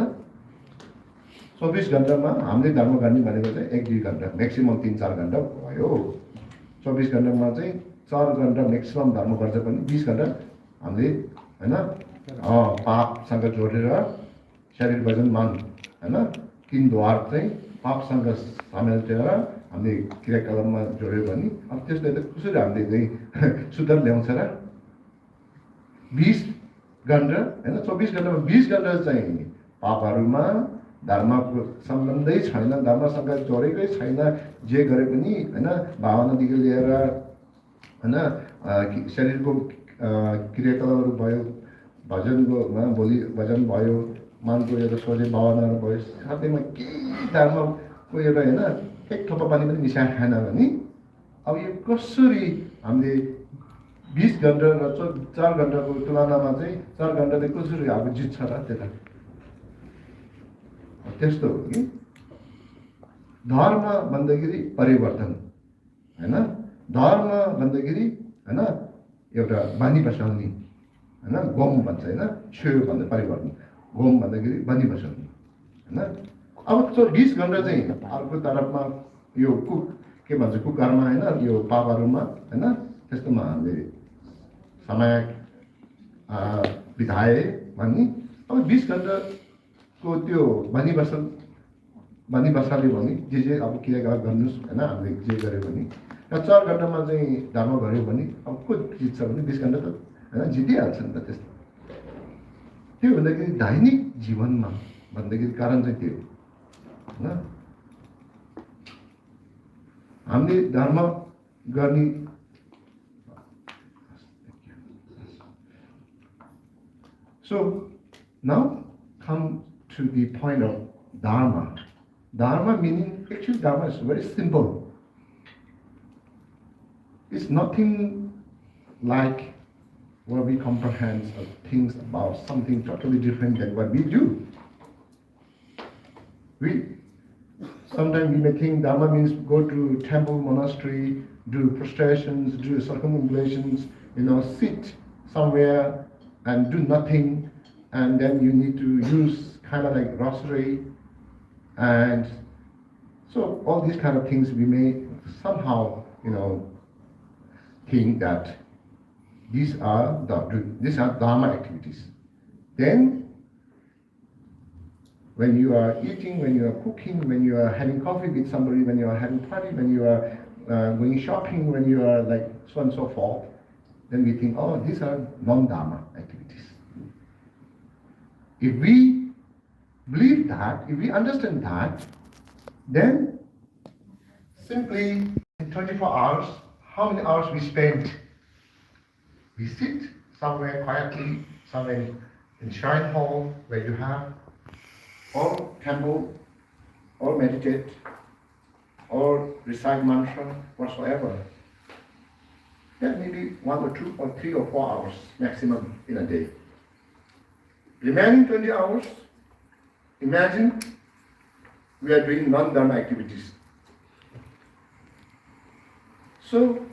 24 घण्टामा हामीले धर्म गर्ने भनेको चाहिँ 1-2 घण्टा म्याक्सिमम 3-4 घण्टा भयो। 24 घण्टामा चाहिँ 4 घण्टा म्याक्सिमम धर्म गर्छ पनि 20 घण्टा हामीले हैन पापसँग जोडेर शरीर वचन मन हैन 3 द्वार चाहिँ पापसँग समेटेर हामीले क्रियाकलापमा जोड्यो भने अब त्यसले त कसरी हामीले चाहिँ सुधार ल्याउँछ र 20 घण्टा हैन 24 घण्टामा 20 घण्टा चाहिँ पापहरूमा धर्मको सम्बन्धै छैन, धर्मसँग जोडेकै छैन, जे गरे पनि हैन भावनादेखि लिएर हैन शरीरको क्रियाकलापहरू भयो, भजनको भोलि भजन भयो, मनको एउटा सोझे भावनाहरू भयो, साथैमा केही धर्मको एउटा हैन एक थोपा पानी पनि मिसाएर खाएन भने अब यो कसरी हामीले 20 घण्टा र 4 घण्टाको तुलनामा चाहिँ 4 घण्टा चाहिँ कसरी अब जित्छ र त्यता त्यस्तो हो कि धर्म भन्दाखेरि परिवर्तन हैन धर्म भन्दाखेरि हैन एउटा बानी बसाउने हैन गोम भन्छ हैन छ्यो भन्दा परिवर्तन गोम भन्दाखेरि बानी बसाउने हैन अब त्यो 20 घण्टा चाहिँ अर्को तर्फमा यो के भन्छ कुकर्म हैन यो पापहरूमा हैन त्यस्तोमा हामीले समय बिताए भने अब 20 घण्टाको त्यो बानी बसाले भने जे अब क्रियाकलाप गर्नुस् हैन हामीले जे गर्यो भने र 4 घण्टामा चाहिँ धर्म गर्यो भने अब को जित्छ भने 20 घण्टा त हैन जितिहाल्छ नि त त्यस्तो। त्यो भन्दाखेरि दैनिक जीवनमा भन्दाखेरि कारण चाहिँ त्यो हैन हामीले धर्म गर्ने So now come to the point of dharma. Dharma meaning, actually dharma is very simple. It's nothing like what we comprehend or things about something totally different than what we do. Sometimes we may think dharma means go to temple, monastery, do prostrations, do circumambulations, sit somewhere and do nothing, and then you need to use kind of like rosary, and so all these kind of things we may somehow think that these are dharma activities. Then when you are eating, when you are cooking, when you are having coffee with somebody, when you are having party, when you are going shopping, when you are like so and so forth, then we think, oh, these are non-dharma activities. If we believe that, if we understand that, then simply in 24 hours, how many hours we spend? We sit somewhere quietly, somewhere in shrine hall where you have, or temple, or meditate, or recite mantra, whatsoever. That may be 1 or 2 or 3 or 4 hours maximum in a day. Remaining 20 hours, imagine we are doing non-dharma activities. So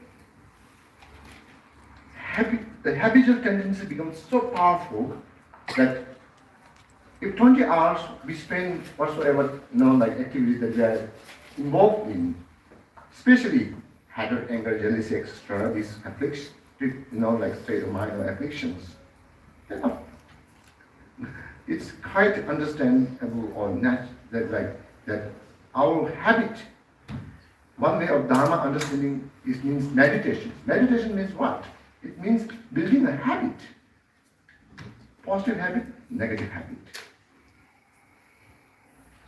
the habitual tendency becomes so powerful that if 20 hours we spend whatsoever like activities that we are involved in, especially hatred, anger, jealousy, etc., these afflictions, like state of mind or afflictions, it's quite understandable or natural that our habit, one way of Dharma understanding means meditation. Meditation means what? It means building a habit. Positive habit, negative habit.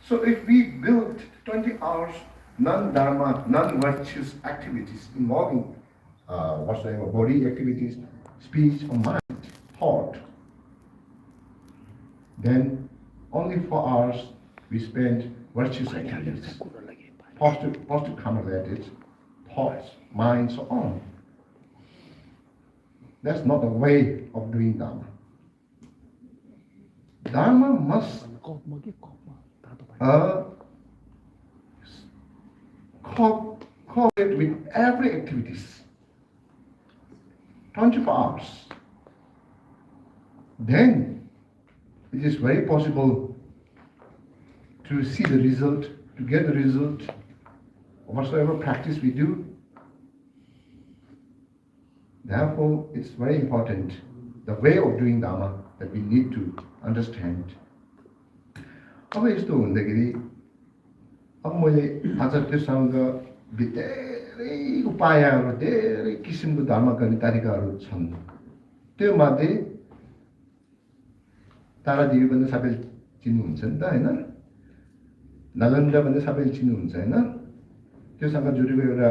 So if we build 20 hours non-dharma, non-virtuous activities involving whatsoever body activities, speech or mind, thought, then only 4 hours we spend virtuous activities, positive karma related thoughts, mind, so on. That's not the way of doing Dharma. Dharma must cooperate with every activities, 24 hours. Then it is very possible to see the result, to get the result of whatsoever practice we do. Therefore, it's very important, the way of doing Dharma, that we need to understand. अब यस्तो हुँदाखेरि अब मैले आज त्योसँग धेरै उपायहरू, धेरै किसिमको धर्म गर्ने तरिकाहरू छन्। त्यो मध्ये तारादेवी पनि सबैले चिन्नुहुन्छ नि त, हैन? नालन्दा पनि सबैले चिन्नुहुन्छ, हैन? त्योसँग जोडेको एउटा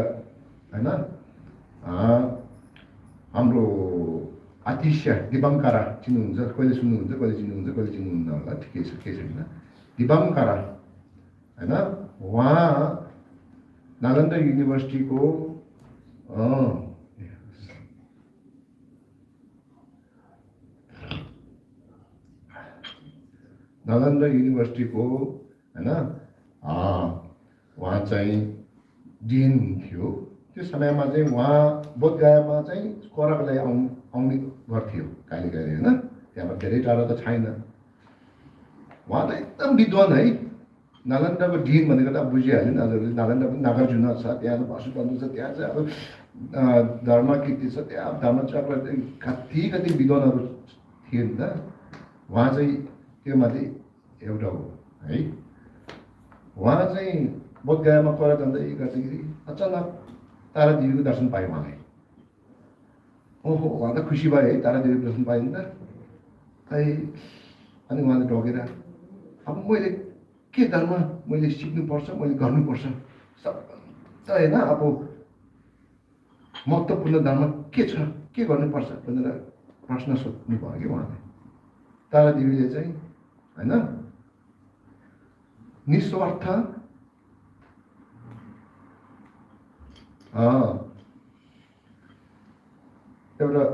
हैन हाम्रो आतिश्य दिवंकरा चिन्नुहुन्छ, कहिले सुन्नुहुन्छ, कहिले चिन्नुहुन्छ, कहिले चिन्नुहुन्न होला, ठिकै छ, केही छैन। दिवंकरा हैन, उहाँ नालन्दा युनिभर्सिटीको नालन्दा युनिभर्सिटीको हैन उहाँ चाहिँ डिन हुन्थ्यो। त्यो समयमा चाहिँ उहाँ बोधगयामा चाहिँ कोराको लागि आउने गर्थ्यो कहिले कहिले, हैन? त्यहाँबाट धेरै टाढा त छैन। उहाँ त एकदम विद्वान है। नालन्दाको डिन भनेको त बुझिहाल्यो नि, नालन्दा पनि नागार्जुन छ, त्यहाँ वसुबन्धु छ, त्यहाँ चाहिँ अब धर्म कीर्ति छ, त्यहाँ धर्मचक्र कति कति विद्वानहरू थिए नि त। उहाँ चाहिँ त्यो माथि एउटा हो है। उहाँ चाहिँ बोधगयामा कोरा जाँदै गर्दाखेरि अचानक तारादेवीको दर्शन पायो उहाँलाई। ओहो, उहाँ त खुसी भयो है, तारादेवीको दर्शन पायो नि त। अनि उहाँले ढोगेर अब मैले के धर्म मैले सिक्नुपर्छ, मैले गर्नुपर्छ, सबभन्दा हैन अब महत्त्वपूर्ण धर्म के छ, के गर्नुपर्छ भनेर प्रश्न सोध्नु भयो कि उहाँले। तारादेवीले चाहिँ हैन निस्वार्थ एउटा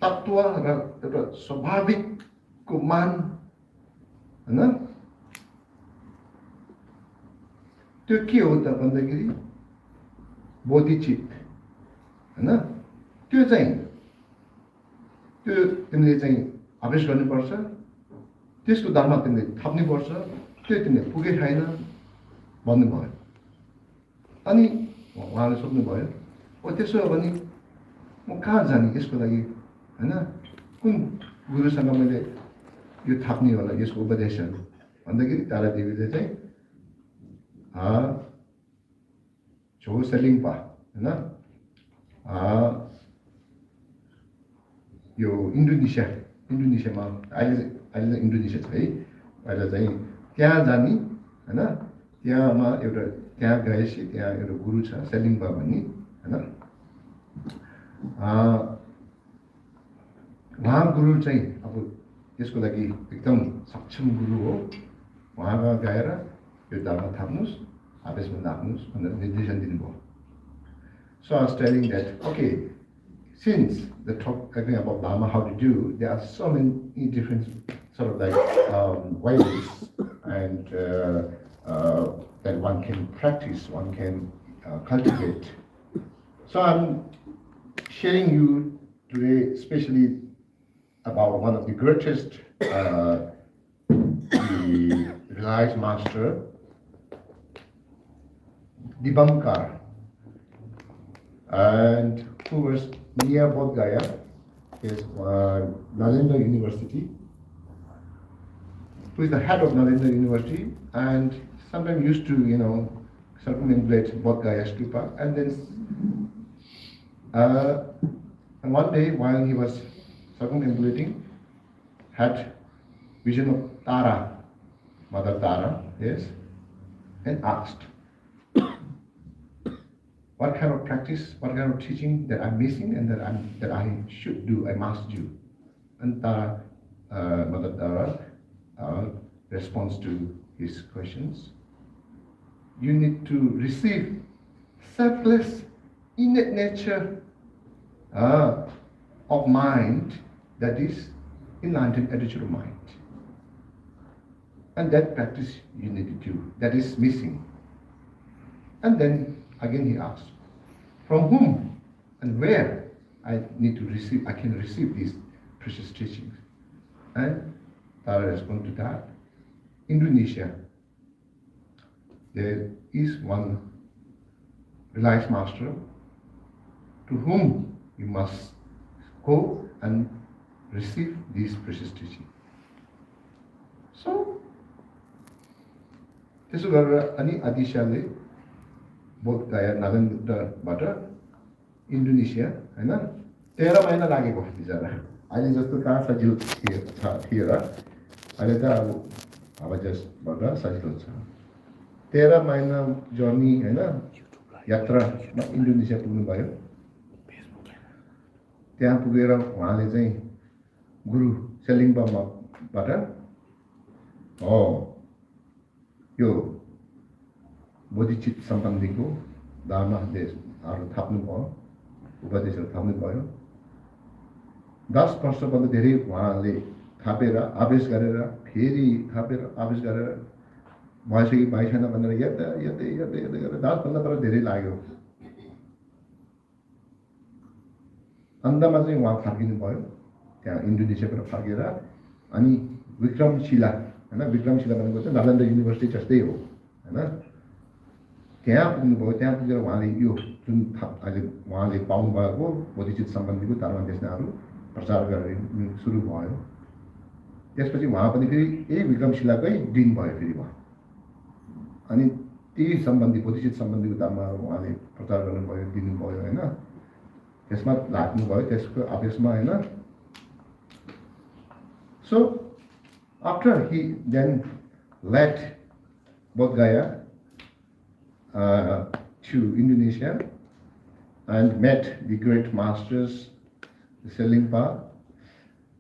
तत्त्व र एउटा स्वाभाविकको मान, हैन, त्यो के हो त भन्दाखेरि बोधिचित्त, हैन? त्यो चाहिँ त्यो तिमीले चाहिँ अभ्यास गर्नुपर्छ, त्यसको धर्म तिमीले थप्नुपर्छ, त्यो तिमीले पुगे छैन भन्नुभयो। अनि उहाँले सोध्नुभयो, ओ त्यसो हो भने म कहाँ जाने यसको लागि, हैन? कुन गुरुसँग मैले यो थाप्ने होला यसको उपदेशहरू भन्दाखेरि तारादेवीले चाहिँ छो सेलिङपा, हैन, यो इन्डोनेसियामा अहिले चाहिँ इन्डोनेसिया छ है, अहिले चाहिँ त्यहाँ जाने, हैन? त्यहाँ गएपछि त्यहाँ एउटा गुरु छ सेलिङपा भन्ने, हैन? उहाँ गुरु चाहिँ अब यसको लागि एकदम सक्षम गुरु हो। उहाँमा गएर यो धर्म थाप्नुहोस्, आवेशमा लाग्नुहोस् भनेर निर्देशन दिनुभयो। So I was telling that, okay, since the talking about Dharma, how to do, there are so many different sort of like ways and that one can practice, one can cultivate So I'm sharing you today especially about one of the greatest the realized master, Dibankar, and who was near Bodh Gaya, is Nalanda University, who is the head of Nalanda University, and sometimes used to, circumambulate Bodh Gaya stupa, and then and one day while he was circumambulating, had vision of Tara, Mother Tara, yes, and asked, what kind of practice, what kind of teaching that I'm missing and that I should do, I must do. And Tara, Mother Tara, responds to his questions. You need to receive selfless, innate nature of mind that is enlightened attitude of mind. And that practice you need to do, that is missing. And then again he asked, from whom and where I can receive these precious teachings. And Tara responded to that. Indonesia, there is one realized master to whom you must go and receive these precious teachings. So, त्यसो गरेर अनि आदिशाले बोध गया नालन्दाबाट इन्डोनेसिया हैन 13 महिना लागेको बिचरा अहिले जस्तो कहाँ सजिलो थियो र अहिले त अब जसबाट सजिलो छ 13 महिना जर्नी हैन यात्रामा इन्डोनेसिया पुग्नु भयो त्यहाँ पुगेर उहाँले चाहिँ गुरु सेलिङपाबाट यो बोधिचित सम्बन्धीको धर्मदेशहरू थाप्नुभयो उपदेशहरू थाप्नुभयो 10 वर्षभन्दा धेरै उहाँले थापेर आवेश गरेर फेरि थापेर आवेश गरेर भएछ कि भइ छैन भनेर यतै गरेर 10 भन्दा पर धेरै लाग्यो अन्तमा चाहिँ उहाँ फर्किनु भयो त्यहाँ इन्डोनेसियाबाट फर्केर अनि विक्रमशिला हैन विक्रमशिला भनेको चाहिँ नालन्दा युनिभर्सिटी जस्तै हो हैन त्यहाँ पुग्नुभयो त्यहाँ पुगेर उहाँले यो जुन अहिले उहाँले पाउनु भएको बोधिचित सम्बन्धीको धर्मदेशनाहरू प्रचार गर्ने सुरु भयो त्यसपछि उहाँ पनि फेरि यही विक्रमशिलाकै दिन भयो फेरि उहाँ अनि त्यही सम्बन्धी बोधिचित सम्बन्धीको धर्महरू उहाँले प्रचार गर्नुभयो दिनुभयो हैन त्यसमा लाग्नुभयो त्यसको आवेशमा हैन So after he then left Bodh Gaya to Indonesia and met the great masters, the Selingpa,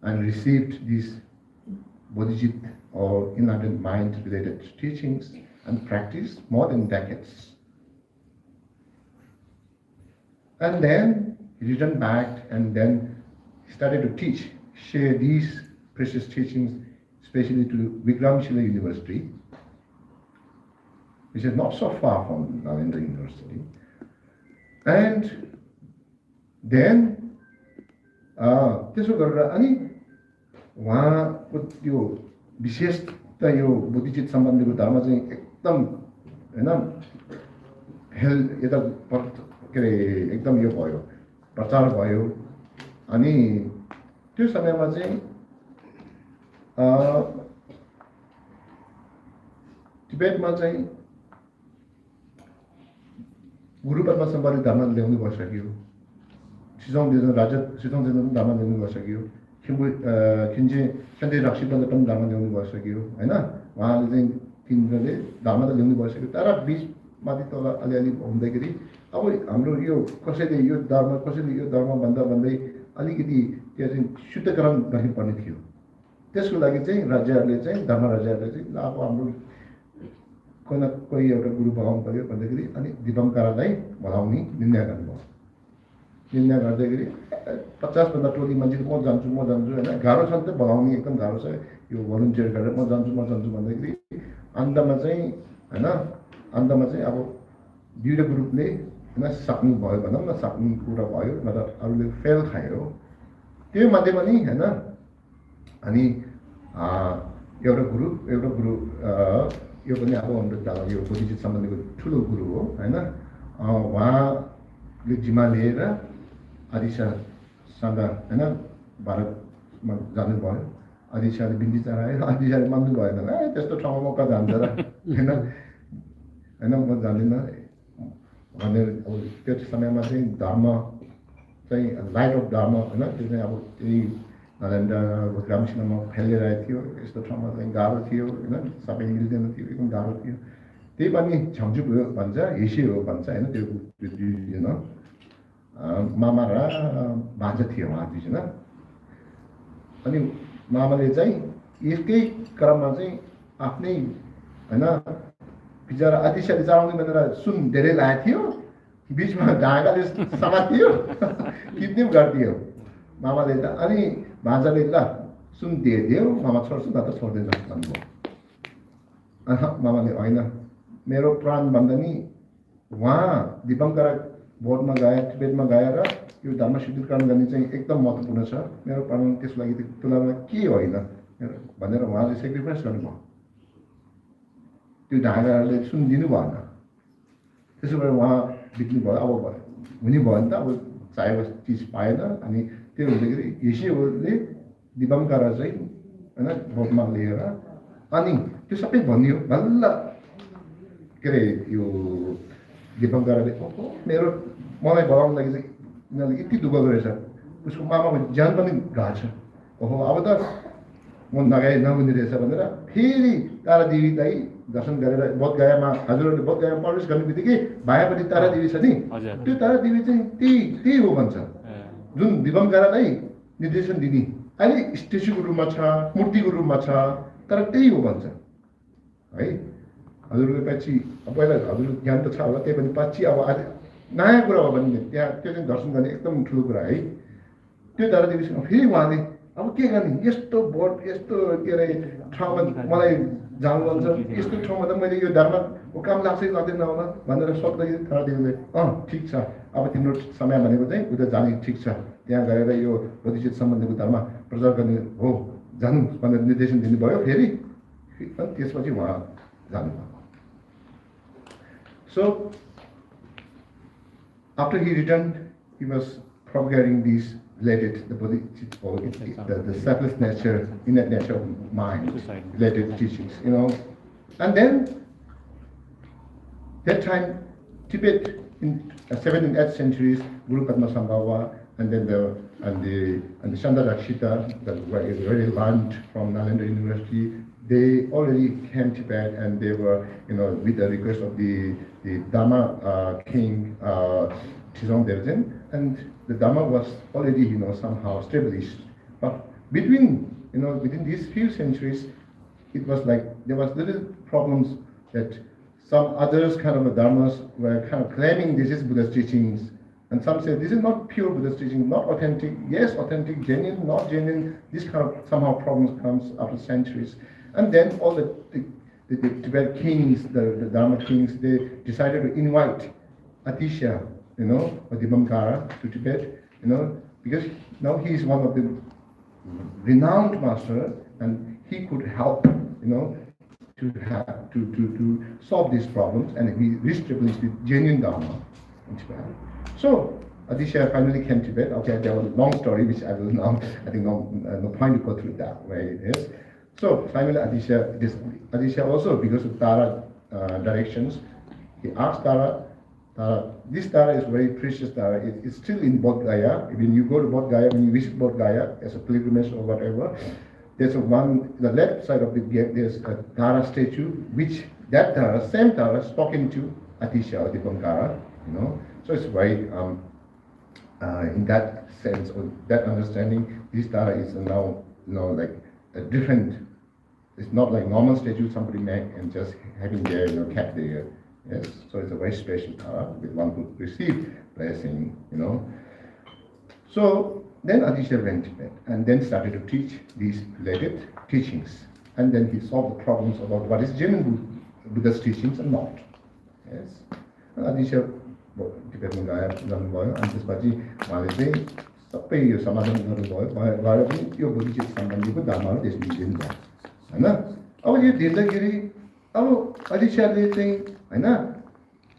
and received these bodhicitt or enlightened mind related teachings and practice more than decades. And then he returned back and then started to teach, share these precious teachings, especially to Vikramshila University, which is not so far from Nalanda University. And then, त्यसो गरेर अनि उहाँको त्यो विशेषता यो बोधिचित सम्बन्धीको धर्म चाहिँ एकदम हैन यता के अरे एकदम यो भयो प्रचार भयो अनि त्यो समयमा चाहिँ टिबेटमा चाहिँ गुरु पद्मसम्बन्धी धर्म ल्याउनु भइसक्यो सिजोङ धर्म ल्याउनु भइसक्यो खिन्जे सन्डे रक्सीबन्द पनि धर्म ल्याउनु भइसक्यो हैन उहाँले चाहिँ तिनीहरूले धर्म त ल्याउनु भइसक्यो तर बिच माथि तल अलिअलि हुँदाखेरि अब हाम्रो यो कसैले यो धर्म भन्दै अलिकति त्यो चाहिँ शुद्धकरण गर्नुपर्ने थियो त्यसको लागि चाहिँ राज्यहरूले चाहिँ धर्म राज्यहरूले चाहिँ अब हाम्रो कोही एउटा गुरु बनाउनु पर्यो भन्दाखेरि अनि दिपङ्करलाई बोलाउने निर्णय गर्नुभयो निर्णय गर्दाखेरि 50 भन्दा टोली मान्छे म जान्छु हैन गाह्रो छ नि त बोलाउने एकदम गाह्रो छ यो भलन्टियर गरेर म जान्छु भन्दाखेरि अन्तमा चाहिँ हैन अब दुईटा ग्रुपले सक्नु भयो भनौँ न सक्नु कुरा भयो नत्र अरूले फेल खायो त्यो मध्येमा नि हैन अनि एउटा गुरु यो पनि अब हाम्रो यो बुद्धिस्ट सम्बन्धीको ठुलो गुरु हो हैन उहाँले जिम्मा लिएर आदिशासँग हैन भारतमा जानुभयो आदिशाले बिन्ती चढायो आदिशाले मान्नु भएन त्यस्तो ठाउँमा मौका जान्छ र हैन म जान्दिनँ भनेर अब त्यो समयमा चाहिँ धर्म चाहिँ लाइट अफ धर्म हैन त्यो चाहिँ अब त्यही नरेन्द्र ग्रामसिंहमा फैलिरहेको थियो यस्तो ठाउँमा चाहिँ गाह्रो थियो हैन सबै मिल्दैन थियो एकदम गाह्रो थियो त्यही पनि छाउजुक हो भन्छ हिसी हो भन्छ हैन त्यो दुईजना मामा र भान्जा थियो उहाँ दुईजना अनि मामाले चाहिँ यसकै क्रममा चाहिँ आफ्नै हैन बिचरा आदिशाले चढाउने भनेर सुन धेरै लागेको थियो बिचमा ढाकाले समातियो किडन्याप गरिदियो मामाले त अनि भान्जाले ल सुन दियो मामा छोड्छु न त छोड्दैन भन्नुभयो मामाले होइन मेरो प्राण भन्दा नि उहाँ दिपङ्कर बोर्डमा गए तिब्बतमा गएर यो धर्म शुद्धिकरण गर्ने चाहिँ एकदम महत्त्वपूर्ण छ मेरो प्राण त्यसको लागि तुलनामा के होइन भनेर उहाँले सेक्रिफाइस गर्नुभयो त्यो ढाकाले सुनिदिनु भएन त्यसो भएर उहाँ बित्नु भयो अब हुने भयो नि त अब चाहेको चिज पाएन अनि त्यो हुँदाखेरि हिसीहरूले दिपङ्कर चाहिँ होइन बोटमा लिएर अनि त्यो सबै भनियो बल्ल के अरे यो दिपङ्करले ओहो मेरो मलाई बोलाउनु लागि चाहिँ यिनीहरूले यति दुःख गरेछ उसको मामाको ज्यान पनि गएको छ ओहो अब त म नहुने रहेछ भनेर फेरि तारादेवी दाई दर्शन गरेर बोधगयामा हजुरहरूले बोधगयामा प्रवेश गर्ने बित्तिकै भायापट्टि तारादेवी छ नि त्यो तारादेवी चाहिँ त्यही हो भन्छ जुन दिपङ्करलाई निर्देशन दिने अहिले स्टेचुको रूपमा छ मूर्तिको रूपमा छ तर त्यही हो भन्छ है हजुरले पछि पहिला हजुर ज्ञान त छ होला त्यही पनि पछि अब आज नयाँ कुरा हो भने त्यहाँ त्यो चाहिँ दर्शन गर्ने एकदम ठुलो कुरा है त्यो तारादेवीसँग फेरि उहाँले अब के गर्ने यस्तो बोट यस्तो के अरे ठाउँमा मलाई जानु मन छ यस्तो ठाउँमा त मैले यो धर्मको काम लाग्छै लाग्दैन होला भनेर सोध्दाखेरि तारादेवीले ठिक छ अब तिम्रो समय भनेको चाहिँ उता जाने ठिक छ त्यहाँ गएर यो बुद्धिस्ट सम्बन्धीको धर्म प्रचार गर्ने हो जानु भनेर निर्देशन दिनुभयो फेरि अनि त्यसपछि उहाँ जानुभयो So after he returned, he was propagating these related the selfless nature, innate nature of mind, related teachings, and then that time Tibet in 7th and 8th centuries, Guru Padmasambhava, and then the Chandarakshita that were very learned from Nalanda University. They already came to Tibet and they were, with the request of the Dharma king, Tizong Delten, and the Dharma was already, somehow established. But within these few centuries, it was like there was little problems that some others kind of dharmas were kind of claiming this is Buddha's teachings, and some say this is not pure Buddha's teaching, not authentic. Yes, authentic, genuine, not genuine. This kind of somehow problems comes after centuries. And then all the Tibet kings, the Dharma kings, they decided to invite Atisha, or Dipankara to Tibet, because now he is one of the renowned master and he could help, to solve these problems and he reestablished the genuine Dharma in Tibet. So Atisha finally came to Tibet. Okay, there was a long story which I will now, I think no point to go through that way it is. So finally Atisha also, because of Tara directions, he asked Tara, this Tara is very precious Tara, it's still in Bodh Gaya. When you go to Bodh Gaya, when you visit Bodh Gaya as a pilgrimage or whatever, there's the left side of the gate, there's a Tara statue, which that Tara, same Tara, spoken to Atisha or Dipankara, So it's very, in that sense, or that understanding, this Tara is now, like a different, it's not like normal statue somebody make and just having there, kept there. Yes, so it's a very special Tara with one who received blessing, So then Atisha went to Tibet and then started to teach these related teachings. And then he solved the problems about what is genuine Buddha's teachings and not. Yes, and Atisha टिबेटमा जानुभयो अनि त्यसपछि उहाँले चाहिँ सबै यो समाधान गर्नुभयो भएर पनि त्यो बोधिचित सम्बन्धीको धर्महरू त्यसले दिन्छ होइन। अब यो दिँदाखेरि अब अलिसियाले चाहिँ होइन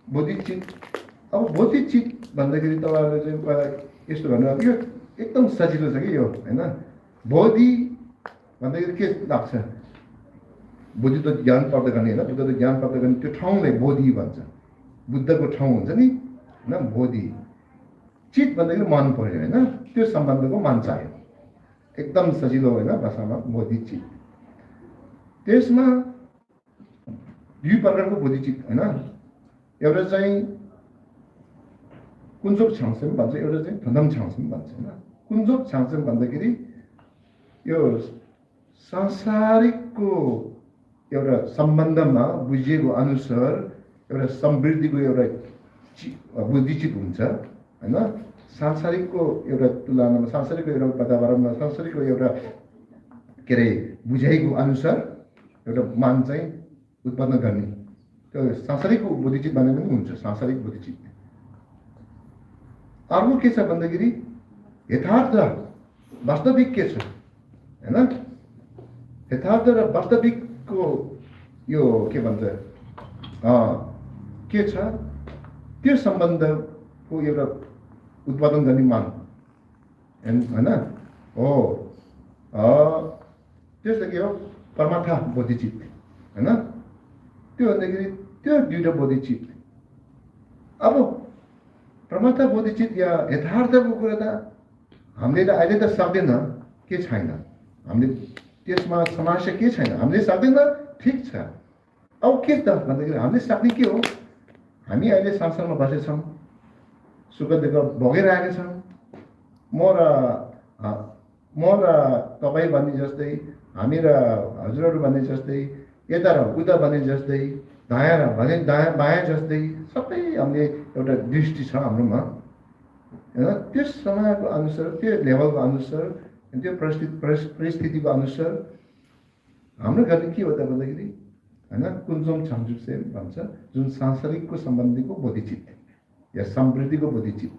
बोधिचित अब बोधिचित भन्दाखेरि तपाईँहरूले चाहिँ पहिला यस्तो भन्नु यो एकदम सजिलो छ कि यो होइन। बोधि भन्दाखेरि के लाग्छ बुद्धि त ज्ञान प्राप्त गर्ने होइन बुद्ध त ज्ञान प्राप्त गर्ने त्यो ठाउँलाई बोधि भन्छ बुद्धको ठाउँ हुन्छ नि होइन बोधि। चित भन्दाखेरि मन पऱ्यो होइन त्यो सम्बन्धको मन चाहियो एकदम सजिलो होइन भाषामा बोधि चित। त्यसमा दुई प्रकारको बोधि चित होइन एउटा चाहिँ कुञ्जोक छाउँछेम भन्छ एउटा चाहिँ धन्दम छाउँछेम भन्छ होइन। कुञ्जोक छाउँछेम भन्दाखेरि यो सांसारिकको एउटा सम्बन्धमा बुझिएको अनुसार एउटा समृद्धिको एउटा बुद्धिचित हुन्छ होइन। सांसारिकको एउटा तुलनामा सांसारिकको एउटा वातावरणमा सांसारिकको एउटा के अरे बुझाइको अनुसार एउटा मान चाहिँ उत्पन्न गर्ने त्यो सांसारिकको बुद्धिचित भने पनि हुन्छ सांसारिक बुद्धिचित। अर्को के छ भन्दाखेरि यथार्थ वास्तविक के छ होइन यथार्थ र वास्तविकको यो के भन्छ के छ त्यो सम्बन्धको एउटा उत्पादन गर्ने मान होइन हो। त्यस्तो के हो परमार्थ बोधिचित होइन त्यो भन्दाखेरि त्यो दुईवटा बोधिचित। अब परमार्थ बोधिचित या यथार्थको कुरा त हामीले त अहिले त सक्दैन के छैन हामीले त्यसमा समस्या के छैन हामीले सक्दैन ठिक छ। अब के त भन्दाखेरि हामीले सक्ने के हो हामी अहिले संसारमा बसेछौँ सुख दुःख भोगिरहेका छौँ म र तपाईँ भन्ने जस्तै हामी र हजुरहरू भन्ने जस्तै यता र उता भन्ने जस्तै दायाँ र भने दायाँ बायाँ जस्तै सबै हामीले एउटा दृष्टि छ हाम्रोमा होइन। त्यो समयको अनुसार त्यो लेभलको अनुसार त्यो परिस्थितिको अनुसार हाम्रो गर्ने के हो त भन्दाखेरि होइन कुञ्जोम छाम्जुसे भन्छ जुन सांसारिकको सम्बन्धीको बोधिचित या समृद्धिको बोधिचित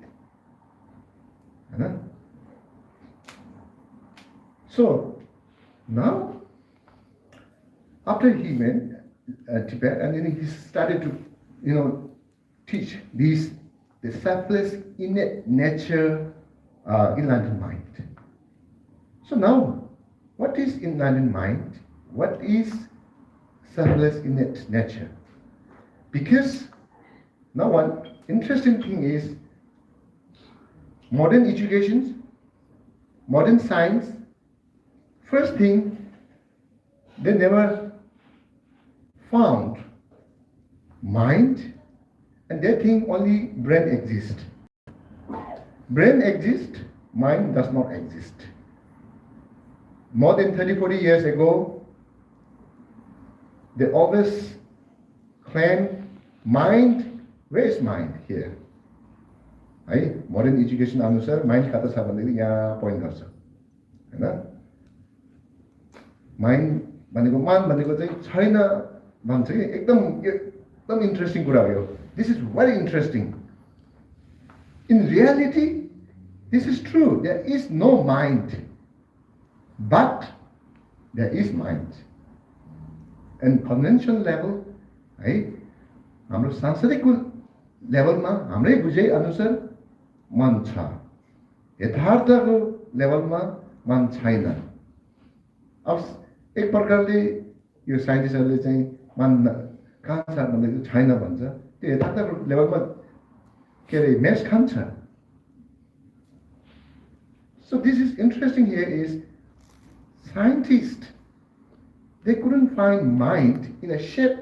होइन। So now after he went Tibet and then he started to teach the selfless innate nature enlightened mind. So now what is enlightened mind? What is selfless innate nature? Because now one interesting thing is modern education, modern science, first thing they never found mind and they think only brain exists. Brain exists, mind does not exist. More than 30-40 years ago, they always claim mind, where is mind here? है modern education अनुसार mind कता छ भन्दाखेरि यहाँ point गर्छ होइन। Mind भनेको मान भनेको चाहिँ छैन भन्छ कि एकदम इन्ट्रेस्टिङ कुरा हो यो। This is very interesting. In reality this is true there is no mind but there is mind. And convention level है हाम्रो सांसारिकको लेभलमा हाम्रै बुझाइ अनुसार मन छ यथार्थको लेभलमा मन छैन। अब एक प्रकारले यो साइन्टिस्टहरूले चाहिँ मन कहाँ छ भन्दाखेरि छैन भन्छ त्यो यथार्थको लेभलमा के अरे मेस खान्छ। So this is interesting here is scientists they couldn't find mind in a shape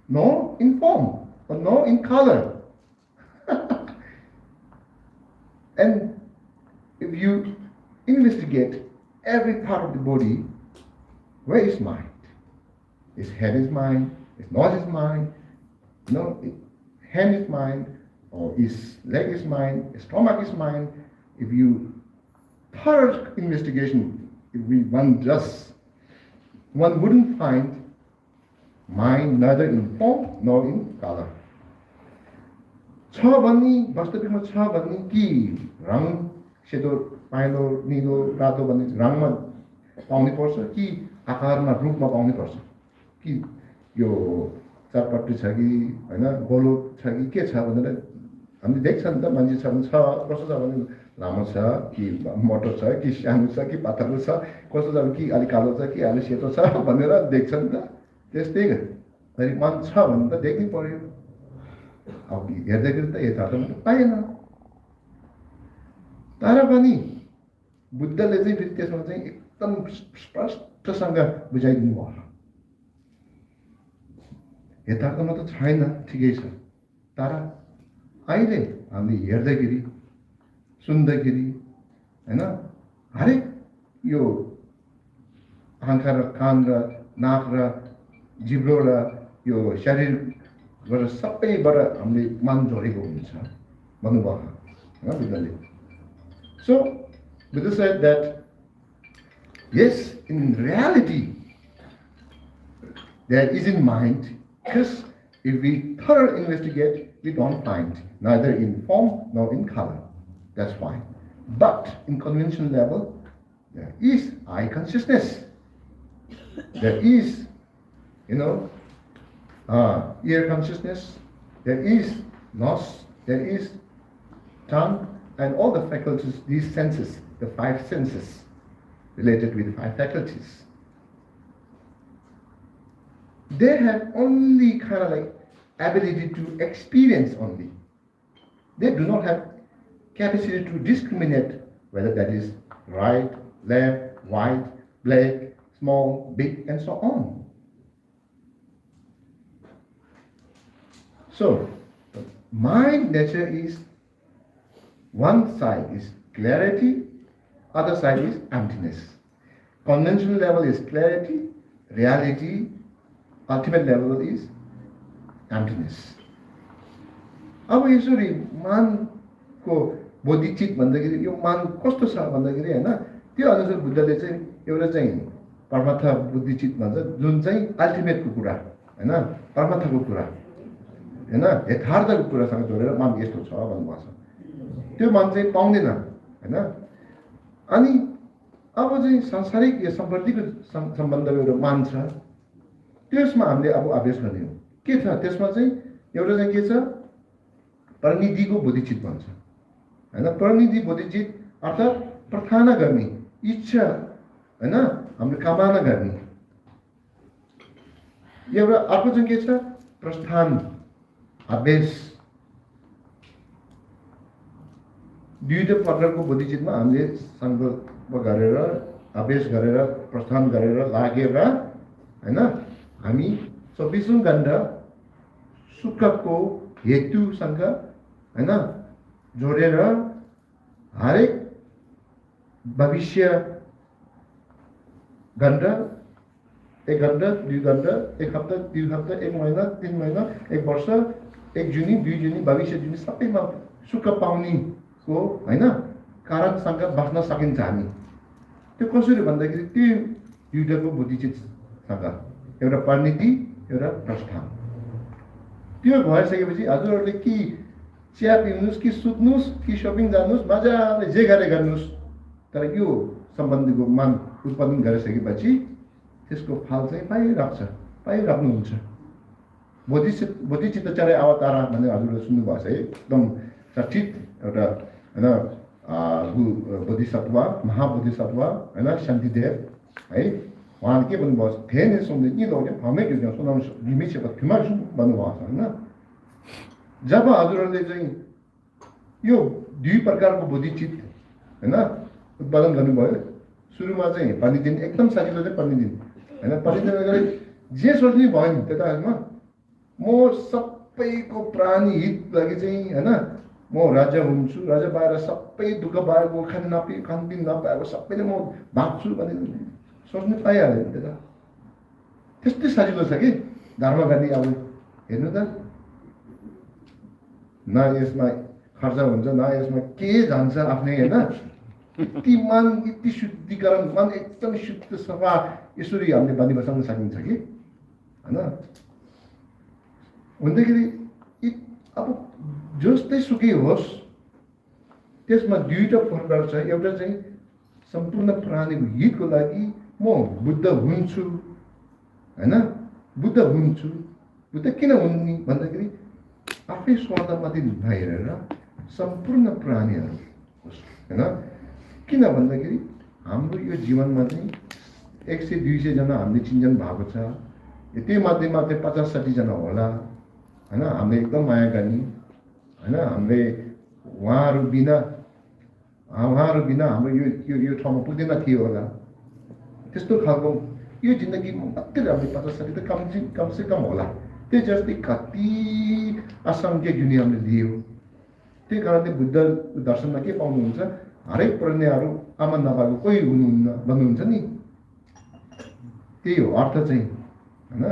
nor in form or nor in color. And if you investigate every part of the body, where is mind? His head is mind, his nose is mind, hand is mind, or his leg is mind, his stomach is mind. If you thorough investigation, if one does, one wouldn't find mind neither in form nor in color. छ भन्ने वास्तविकमा छ भन्ने कि रङ सेतो पहेँलो नीलो रातो भन्ने रङमा पाउनै पर्छ कि आकारमा रूपमा पाउनै पर्छ कि यो चारपट्टि छ कि हैन गोलो छ कि के छ भनेर हामीले देख्छ नि त मान्छे छ भने छ कस्तो छ भने लामो छ कि मोटो छ कि सानो छ कि पातलो छ कस्तो छ कि अलि कालो छ कि अलि सेतो छ भनेर देख्छ नि त त्यस्तै गरी मन छ भने त देख्नै पर्यो अब हेर्दाखेरि त यथार्थमा त पाएन तर पनि बुद्धले चाहिँ फेरि त्यसमा चाहिँ एकदम स्पष्टसँग बुझाइदिनु भयो यथार्थमा त छैन ठिकै छ तर अहिले हामीले हेर्दाखेरि सुन्दाखेरि हैन हरेक यो आँखा र कान र नाक र जिब्रो र यो शरीरबाट सबैबाट हामीले मन जोडेको हुन्छ भन्नुभयो हैन बुद्धले So Buddha said that yes, in reality there is in mind, because if we thoroughly investigate, we don't find neither in form nor in color. That's fine. But in conventional level, there is eye consciousness. There is, ear consciousness. There is nose. There is tongue. And all the faculties, these senses, the five senses related with five faculties, they have only kind of like ability to experience only. They do not have capacity to discriminate whether that is right, left, white, black, small, big, and so on. So, the mind nature is one side is clarity, other side is emptiness. Conventional level is clarity, reality, ultimate level is emptiness. अब यसरी मानको बोधिचित भन्दाखेरि यो मान कस्तो छ भन्दाखेरि हैन त्यो अनुसार बुद्धले चाहिँ एउटा चाहिँ परमार्थ बुद्धिचित भन्छ जुन चाहिँ अल्टिमेटको कुरा हैन परमार्थको कुरा हैन यथार्थको कुरासँग जोडेर मान यस्तो छ भन्नुभएको छ त्यो मन चाहिँ पाउँदैन हैन अनि अब चाहिँ सांसारिक यो सम्पत्तिको सम्बन्धको एउटा मान छ त्यसमा हामीले अब अभ्यास गर्ने हो के छ त्यसमा चाहिँ एउटा चाहिँ के छ परिनिधिको बोधिचित भन्छ हैन परिनिधि बोधिचित अर्थात् प्रार्थना गर्ने इच्छा हैन हाम्रो कामना गर्ने एउटा अर्को चाहिँ के छ प्रस्थान अभ्यास दुईटा प्रकारको बोधिचितमा हामीले संकल्प गरेर अभ्यास गरेर प्रस्थान गरेर लागेर हैन हामी 24औं घण्टा सुखको हेतुसँग हैन जोडेर हरेक भविष्य घण्टा 1 घण्टा 2 घण्टा 1 हप्ता 2 हप्ता 1 महिना 3 महिना 1 वर्ष 1 जुनी 2 जुनी भविष्य जुनी सबैमा सुख पाउने को हैन कारणसँग बस्न सकिन्छ हामी त्यो कसरी भन्दाखेरि त्यो दुईटाको बुद्धिचितसँग एउटा परिणति एउटा प्रस्थान त्यो भइसकेपछि हजुरहरूले कि चिया पिउनुस् कि सुत्नुस् कि शपिङ जानुस् मजाले जे गरे गर्नुस् तर यो सम्बन्धीको मान उत्पन्न गरिसकेपछि त्यसको फल चाहिँ पाइराख्नुहुन्छ बोधिचित्तचार्य अवतार भन्ने हजुरले सुन्नुभएको छ एकदम चर्चित एउटा हैन बोधिसत्व महाबोधिसत्व हैन शान्तिदेव है उहाँले के भन्नुभयो धेरै सुन्दै नि लोगे फमै के सुनाउनु लिमिट फिमा भन्नुभएको छ हैन जब हजुरहरूले चाहिँ यो दुई प्रकारको बोधिचित हैन उत्पादन गर्नुभयो सुरुमा चाहिँ पन्डित एकदम सजिलो चाहिँ पन्डित हैन पन्डित जे सोच्ने भयो नि त्यतामा म सबैको प्राणी हित लागि चाहिँ हैन म राजा हुन्छु राजा बाहिर सबै दुःख भएको खानपिन नपाएको सबैले म भाग्छु भन्ने सोच्नु पाइहाल्यो नि त्यता त्यस्तै सजिलो छ कि धर्म गर्ने अब हेर्नु त न यसमा खर्च हुन्छ न यसमा के जान्छ आफ्नै हैन यति मन यति शुद्धिकरण मन एकदम शुद्ध सफा यसरी हामीले बानी बसाउन सकिन्छ कि हैन भन्दाखेरि अब जस्तै सुकै होस् त्यसमा दुईटा प्रकार छ एउटा चाहिँ सम्पूर्ण प्राणीको हितको लागि म बुद्ध हुन्छु हैन बुद्ध हुन्छु बुद्ध किन हुन् भन्दाखेरि आफै स्वार्थमाथि नहेरेर सम्पूर्ण प्राणीहरू हैन किन भन्दाखेरि हाम्रो यो जीवनमा चाहिँ 100-200 जना हामीले चिन्जन भएको छ त्यही मध्येमा चाहिँ 50-60 जना होला हैन हामीले एकदम माया गर्ने हैन हामीले उहाँहरू बिना हाम्रो यो ठाउँमा पुग्दैन थियो होला त्यस्तो खालको यो जिन्दगीमा मात्रै हामीले 50-60 त कम से कम होला त्यो जस्तै कति असङ्ख्य जुनी हामीले लियो त्यही कारणले बुद्ध दर्शनमा के पाउनुहुन्छ हरेक प्रज्ञाहरू आमा नभएको कोही हुनुहुन्न भन्नुहुन्छ नि त्यही हो अर्थ चाहिँ हैन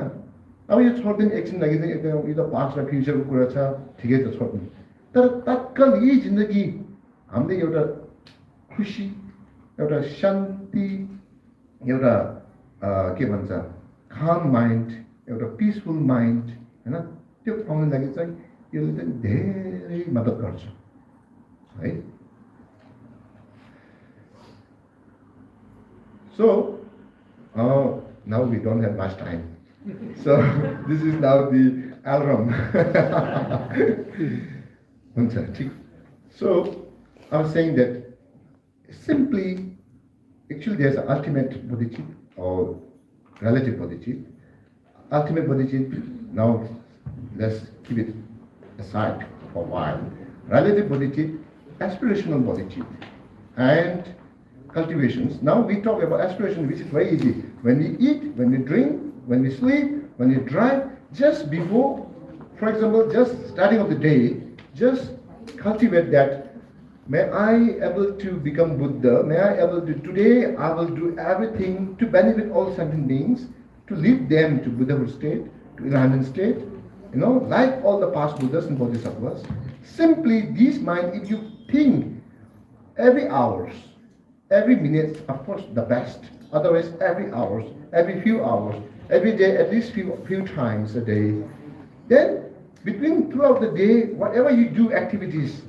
अब यो छोड्दिन एकछिन लागि चाहिँ एकदम यो त पास्ट र फ्युचरको कुरा छ ठिकै त छोड्नु तर तत्काल यही जिन्दगी हामीले एउटा खुसी एउटा शान्ति एउटा के भन्छ calm माइन्ड एउटा पिसफुल माइन्ड हैन त्यो पाउनको लागि चाहिँ यसले चाहिँ धेरै मद्दत गर्छ है So now we don't have much time. So this is now the alarm. So I was saying that simply, actually there's an ultimate bodhicitta or relative bodhicitta. Ultimate bodhicitta, now let's keep it aside for a while. Relative bodhicitta, aspirational bodhicitta. And cultivations. Now we talk about aspiration, which is very easy. When we eat, when we drink, when we sleep, when we drive, just before, for example, just starting of the day, just cultivate that. May I able to become Buddha? May I able to, today I will do everything to benefit all sentient beings, to lead them to Buddhahood state, to enlightenment state, like all the past Buddhas and Bodhisattvas. Simply this mind, if you think every hours, every minute, of course, the best. Otherwise, every hours, every few hours, every day, at least few times a day. Then, throughout the day, whatever you do activities,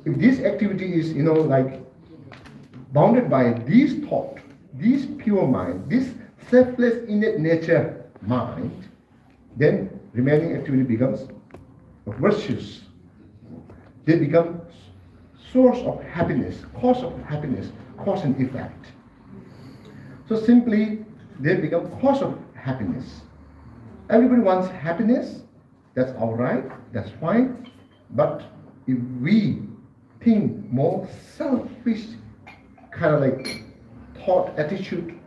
if this activity is, like bounded by this thought, this pure mind, this selfless innate nature mind, then remaining activity becomes virtuous. They become source of happiness, cause and effect. So simply, they become cause of happiness. Everybody wants happiness, that's all right, that's fine. But if we think more selfish kind of like thought, attitude,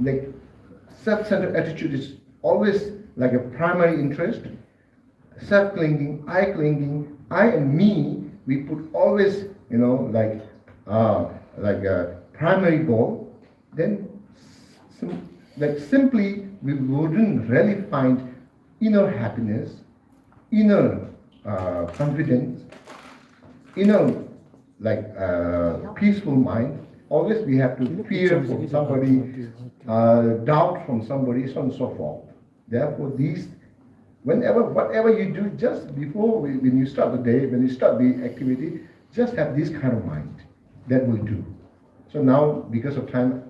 like self-centered attitude is always like a primary interest, self-clinging, I and me, we put always, like a primary goal, then simply we wouldn't really find inner happiness, inner confidence, inner peaceful mind. Always we have to fear from somebody, doubt from somebody, so on and so forth. Therefore, whatever you do, just before when you start the day, when you start the activity, just have this kind of mind. That will do. So now, because of time,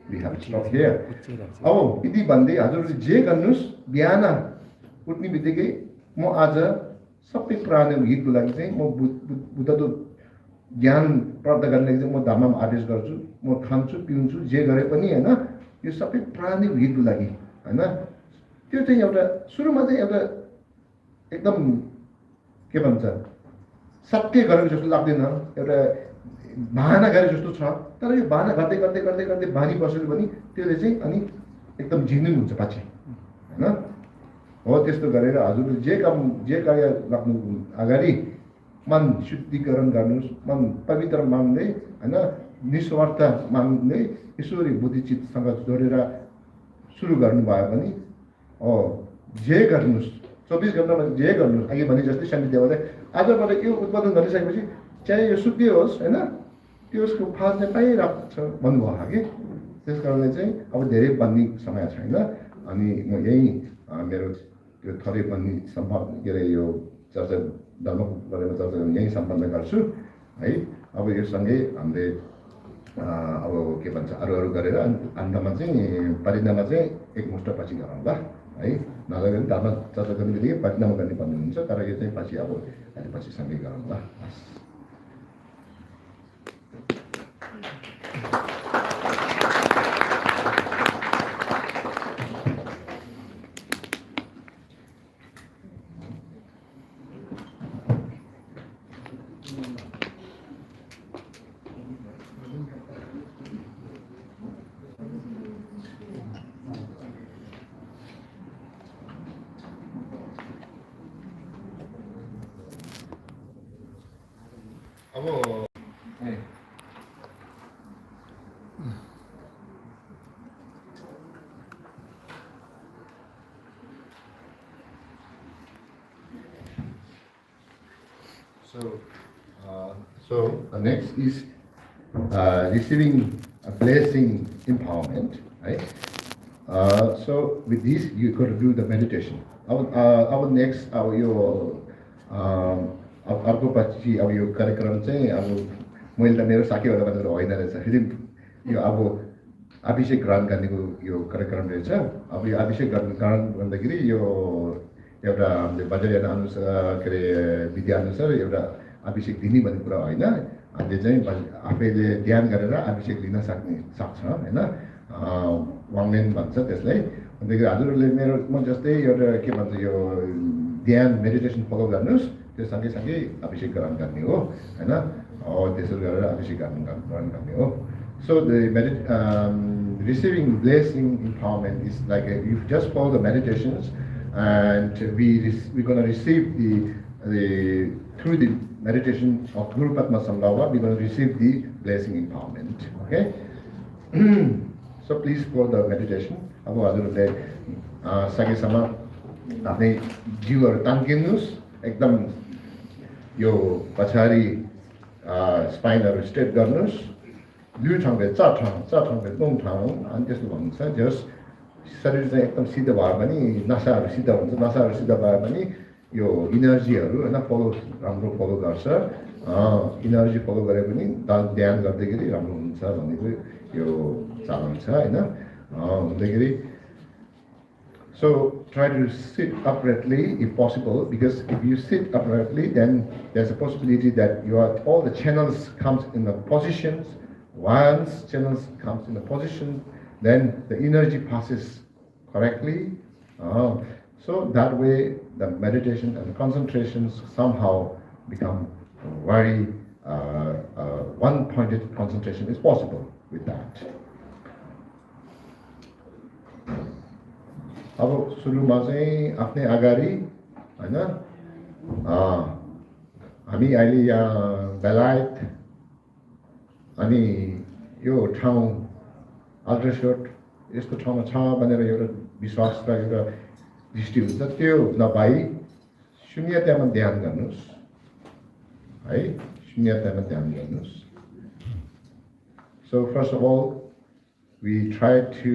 we have to stop here. Oh, iti bande हजुरले जे गर्नुस् बिहान उठ्ने बित्तिकै म आज सबै प्राणीको हितको लागि चाहिँ म बुद्धको ज्ञान प्राप्त गर्ने लागि चाहिँ म धर्ममा आदेश गर्छु म खान्छु पिउँछु जे गरे पनि हैन यो सबै प्राणीको हितको लागि हैन त्यो चाहिँ एउटा सुरुमा चाहिँ एउटा एकदम के भन्छ सत्य गरेको जस्तो लाग्दैन एउटा भाना गरे जस्तो छ तर यो भाना गर्दै गर्दै गर्दै गर्दै बानी बस्यो भने त्यसले चाहिँ अनि एकदम झिन्नुङ हुन्छ पछि हैन हो त्यस्तो गरेर हजुरले जे कार्य लाग्नु अगाडि मन शुद्धिकरण गर्नुस् मन पवित्र मान्दै हैन निस्वार्थ मान्दै ईश्वरी बुद्धिचितसँग जोडेर सुरु गर्नुभयो भने जे गर्नुस् 24 घण्टामा जे गर्नुस् अघि भने जस्तै शान्ति देवले आजबाट यो उत्पादन गरिसकेपछि चाहे यो सुत्दै होस् हैन त्यसको फल चाहिँ पाइरहेको छ भन्नुभयो कि त्यसकारणले चाहिँ अब धेरै बन्ने समय छैन अनि म यही मेरो त्यो थोरै बन्ने सम्भव के अरे यो चर्चा धर्मको बारेमा चर्चा गर्नु यहीँ सम्पन्न गर्छु है। अब यो सँगै हामीले अब के भन्छ अरू गरेर अन्तमा चाहिँ परिणाममा चाहिँ एकमुष्ट पछि गरौँला है। नभए पनि धर्म चर्चा गर्ने बित्तिकै परिणाम गर्ने भन्नुहुन्छ, तर यो चाहिँ पछि अब अहिले पछि सँगै गरौँला। So the next is receiving a blessing empowerment, right? So with this you got to do the meditation. Our next यो अर्को पछि अब यो कार्यक्रम चाहिँ अब मैले त मेरो साथीहरूलाई भनेर होइन रहेछ, फेरि यो अब अभिषेक ग्रहण गर्नेको यो कार्यक्रम रहेछ। अब यो अभिषेक ग्रहण भन्दाखेरि यो एउटा हामीले बजारिया अनुसार के अरे विद्या अनुसार एउटा अभिषेक दिने भन्ने कुरा होइन। हामीले चाहिँ आफैले ध्यान गरेर अभिषेक लिन सक्छ होइन। वाङमेन भन्छ त्यसलाई। अन्तखेरि हजुरहरूले मेरो म जस्तै एउटा के भन्छ यो ध्यान मेडिटेसन फलो गर्नुहोस्, त्यो सँगै अभिषेक ग्रहण गर्ने हो होइन। त्यसो गरेर अभिषेक ग्रहण गर्ने हो। So the receiving blessing empowerment is like you just follow the meditations, and we're going to receive the through the meditation of Guru Padma Samlava, we're going to receive the blessing empowerment. Okay. So please follow the meditation. अब हजुरहरूले सकेसम्म आफ्नै जिउहरू तान्किनुहोस्, एकदम यो पछाडि स्पाइनहरू straight गर्नुहोस्, दुई ठाउँले चार ठाउँले दोन ठाउँ अनि त्यस्तो भन्नुहुन्छ। जस शरीर चाहिँ एकदम सिद्ध भयो भने नसाहरू सिद्ध हुन्छ, नसाहरू सिद्ध भयो भने यो इनर्जीहरू होइन फलो राम्रो फलो गर्छ। इनर्जी फलो गरे पनि ध्यान गर्दाखेरि राम्रो हुन्छ भन्नेको यो चलन छ होइन। हुँदाखेरि so try to sit uprightly if possible, because if you sit uprightly then there's a possibility that all the channels comes in the positions. Once channels comes in the position, then the energy passes correctly. So that way the meditation and the concentrations somehow become very one-pointed concentration is possible with that. अब सुरुमा चाहिँ आफ्नै अगाडि हैन हामी अहिले यहाँ बेलायत अनि यो ठाउँ अल्ट्रासाउन्ड यस्तो ठाउँमा छ भनेर एउटा विश्वास र एउटा दृष्टि हुन्छ, त्यो नपाई शून्यतामा ध्यान गर्नुस् है, शून्यतामा ध्यान गर्नुस्। So first of all, we try to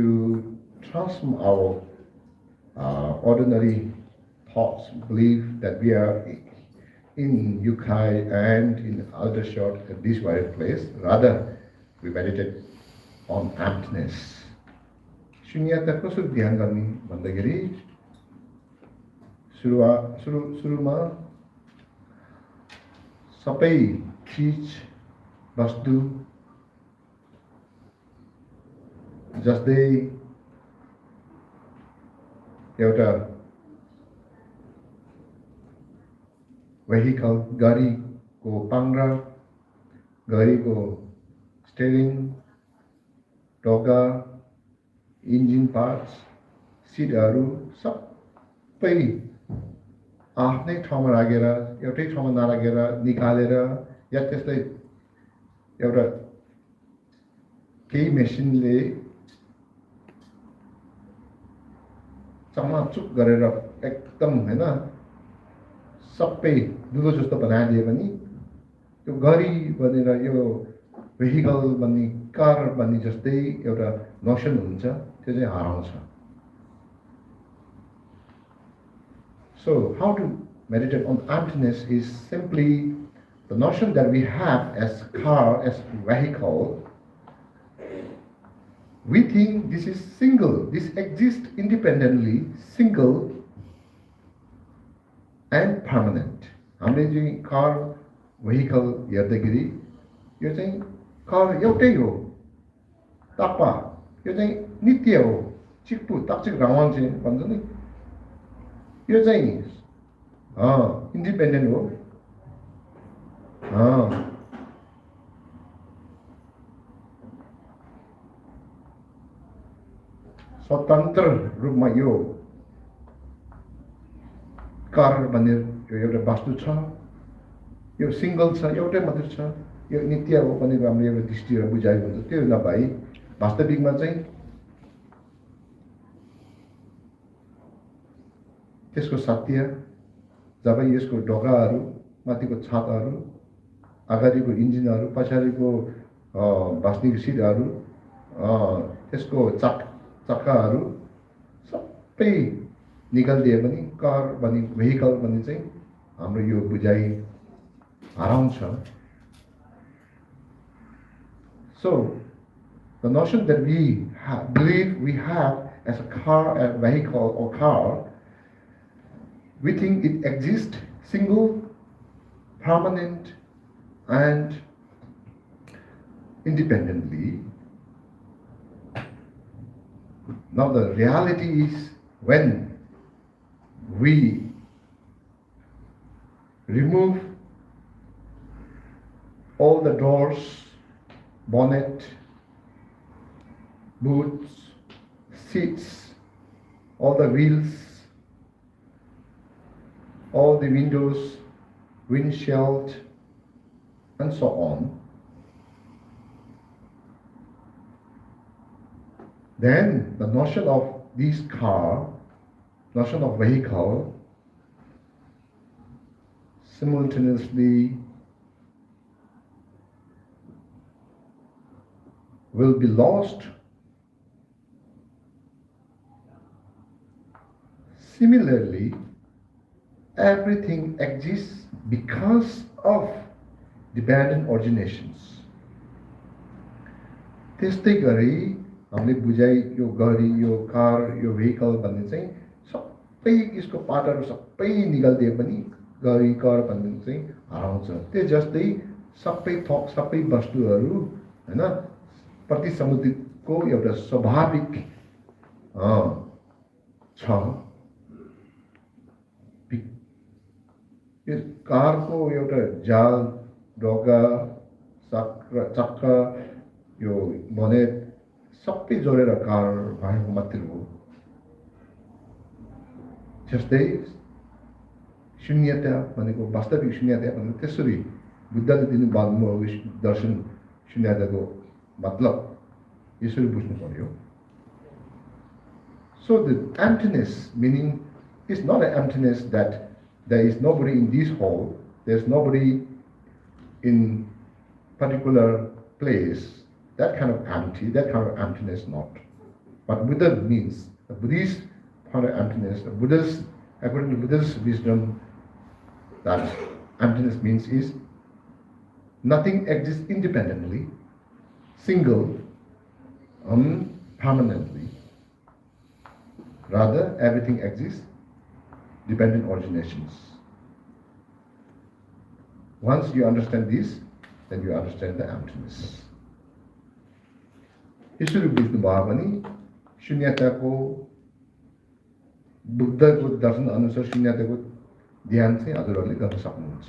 transform our ordinary thoughts, belief that we are in Yukai and in Aldershot at this very place. Rather, we meditate on emptiness. Shunyata कसरी ध्यान गर्ने भन्दाखेरि सुरुमा सबै चीज वस्तु जस्तै एउटा vehicle गाडीको पाङ्ग्रा, गाडीको स्टेरिङ, ढोका, इन्जिन पार्ट्स, सिटहरू सबै आफ्नै ठाउँमा राखेर एउटै ठाउँमा नराखेर निकालेर या त्यसलाई एउटा केही मेसिनले चमाचुक गरेर एकदम हैन सबै दुलो जस्तो बनाइदिए पनि त्यो गाडी बनेर यो भेहिकल बन्ने कार बन्ने जस्तै एउटा नोसन हुन्छ, त्यो चाहिँ हराउँछ। So how to meditate on emptiness is simply the notion that we have as car, as vehicle. We think this is single, this exists independently, single and permanent. हामीले चाहिँ कार vehicle हेर्दाखेरि यो चाहिँ car एउटै हो, तापा यो चाहिँ नित्य हो, चिक्पु ताक्चिक रावण चाहिँ भन्छ नि, यो चाहिँ इन्डिपेन्डेन्ट हो, स्वतन्त्र रूपमा यो कार भन्ने एउटा वस्तु छ, यो सिंगल छ, एउटै मात्र छ, यो नित्य हो भनेको हाम्रो एउटा दृष्टिबाट बुझाएको हुन्छ। त्यो नभई वास्तविकमा चाहिँ त्यसको सत्य जब यसको ढोकाहरू, माथिको छाताहरू, अगाडिको इन्जिनहरू, पछाडिको बस्नेको सिटहरू, त्यसको चक्काहरू सबै निकालिदिए पनि कार भन्ने vehicle भन्ने चाहिँ हाम्रो यो बुझाइ हराउँछ। So the notion that we believe we have as a car, a vehicle or car, we think it exists single, permanent and independently. Now the reality is when we remove all the doors, bonnet, boots, seats, all the wheels, all the windows, windshield, and so on, then the notion of this car, notion of vehicle, simultaneously will be lost. Similarly, everything exists because of dependent originations. त्यस्तै गरी हामीले बुझाइ यो गाडी, यो car, यो vehicle भन्ने चाहिँ सबै यसको पार्टहरू सबै निकालिदिए पनि गाडी, कार भन्ने चाहिँ हराउँछ। त्यो जस्तै सबै थोक, सबै वस्तुहरू हैन प्रति समुदायको एउटा स्वाभाविक छ। यो कारको एउटा जाल, ढोका, चक्का, यो बोनेट सबै जोडेर कार भएको मात्र हो। जस्तै शून्यता भनेको, वास्तविक शून्यता भनेको त्यसरी बुद्धले दिनुभएको दर्शन शून्यताको मतलब यसरी बुझ्नु पर्यो। So the emptiness meaning is not an emptiness that there is nobody in this hall, there's nobody in particular place, that kind of empty, that kind of emptiness not. But Buddha means, the Buddhist kind of emptiness, the Buddha's, according to Buddha's wisdom, that emptiness means is nothing exists independently, single, permanently. Rather, everything exists dependent originations. Once you understand this, then you understand the emptiness. यसरी बुझ्नुभयो भने शून्यताको, बुद्धको दर्शन अनुसार शून्यताको ध्यान चाहिँ हजुरहरूले गर्न सक्नुहुन्छ।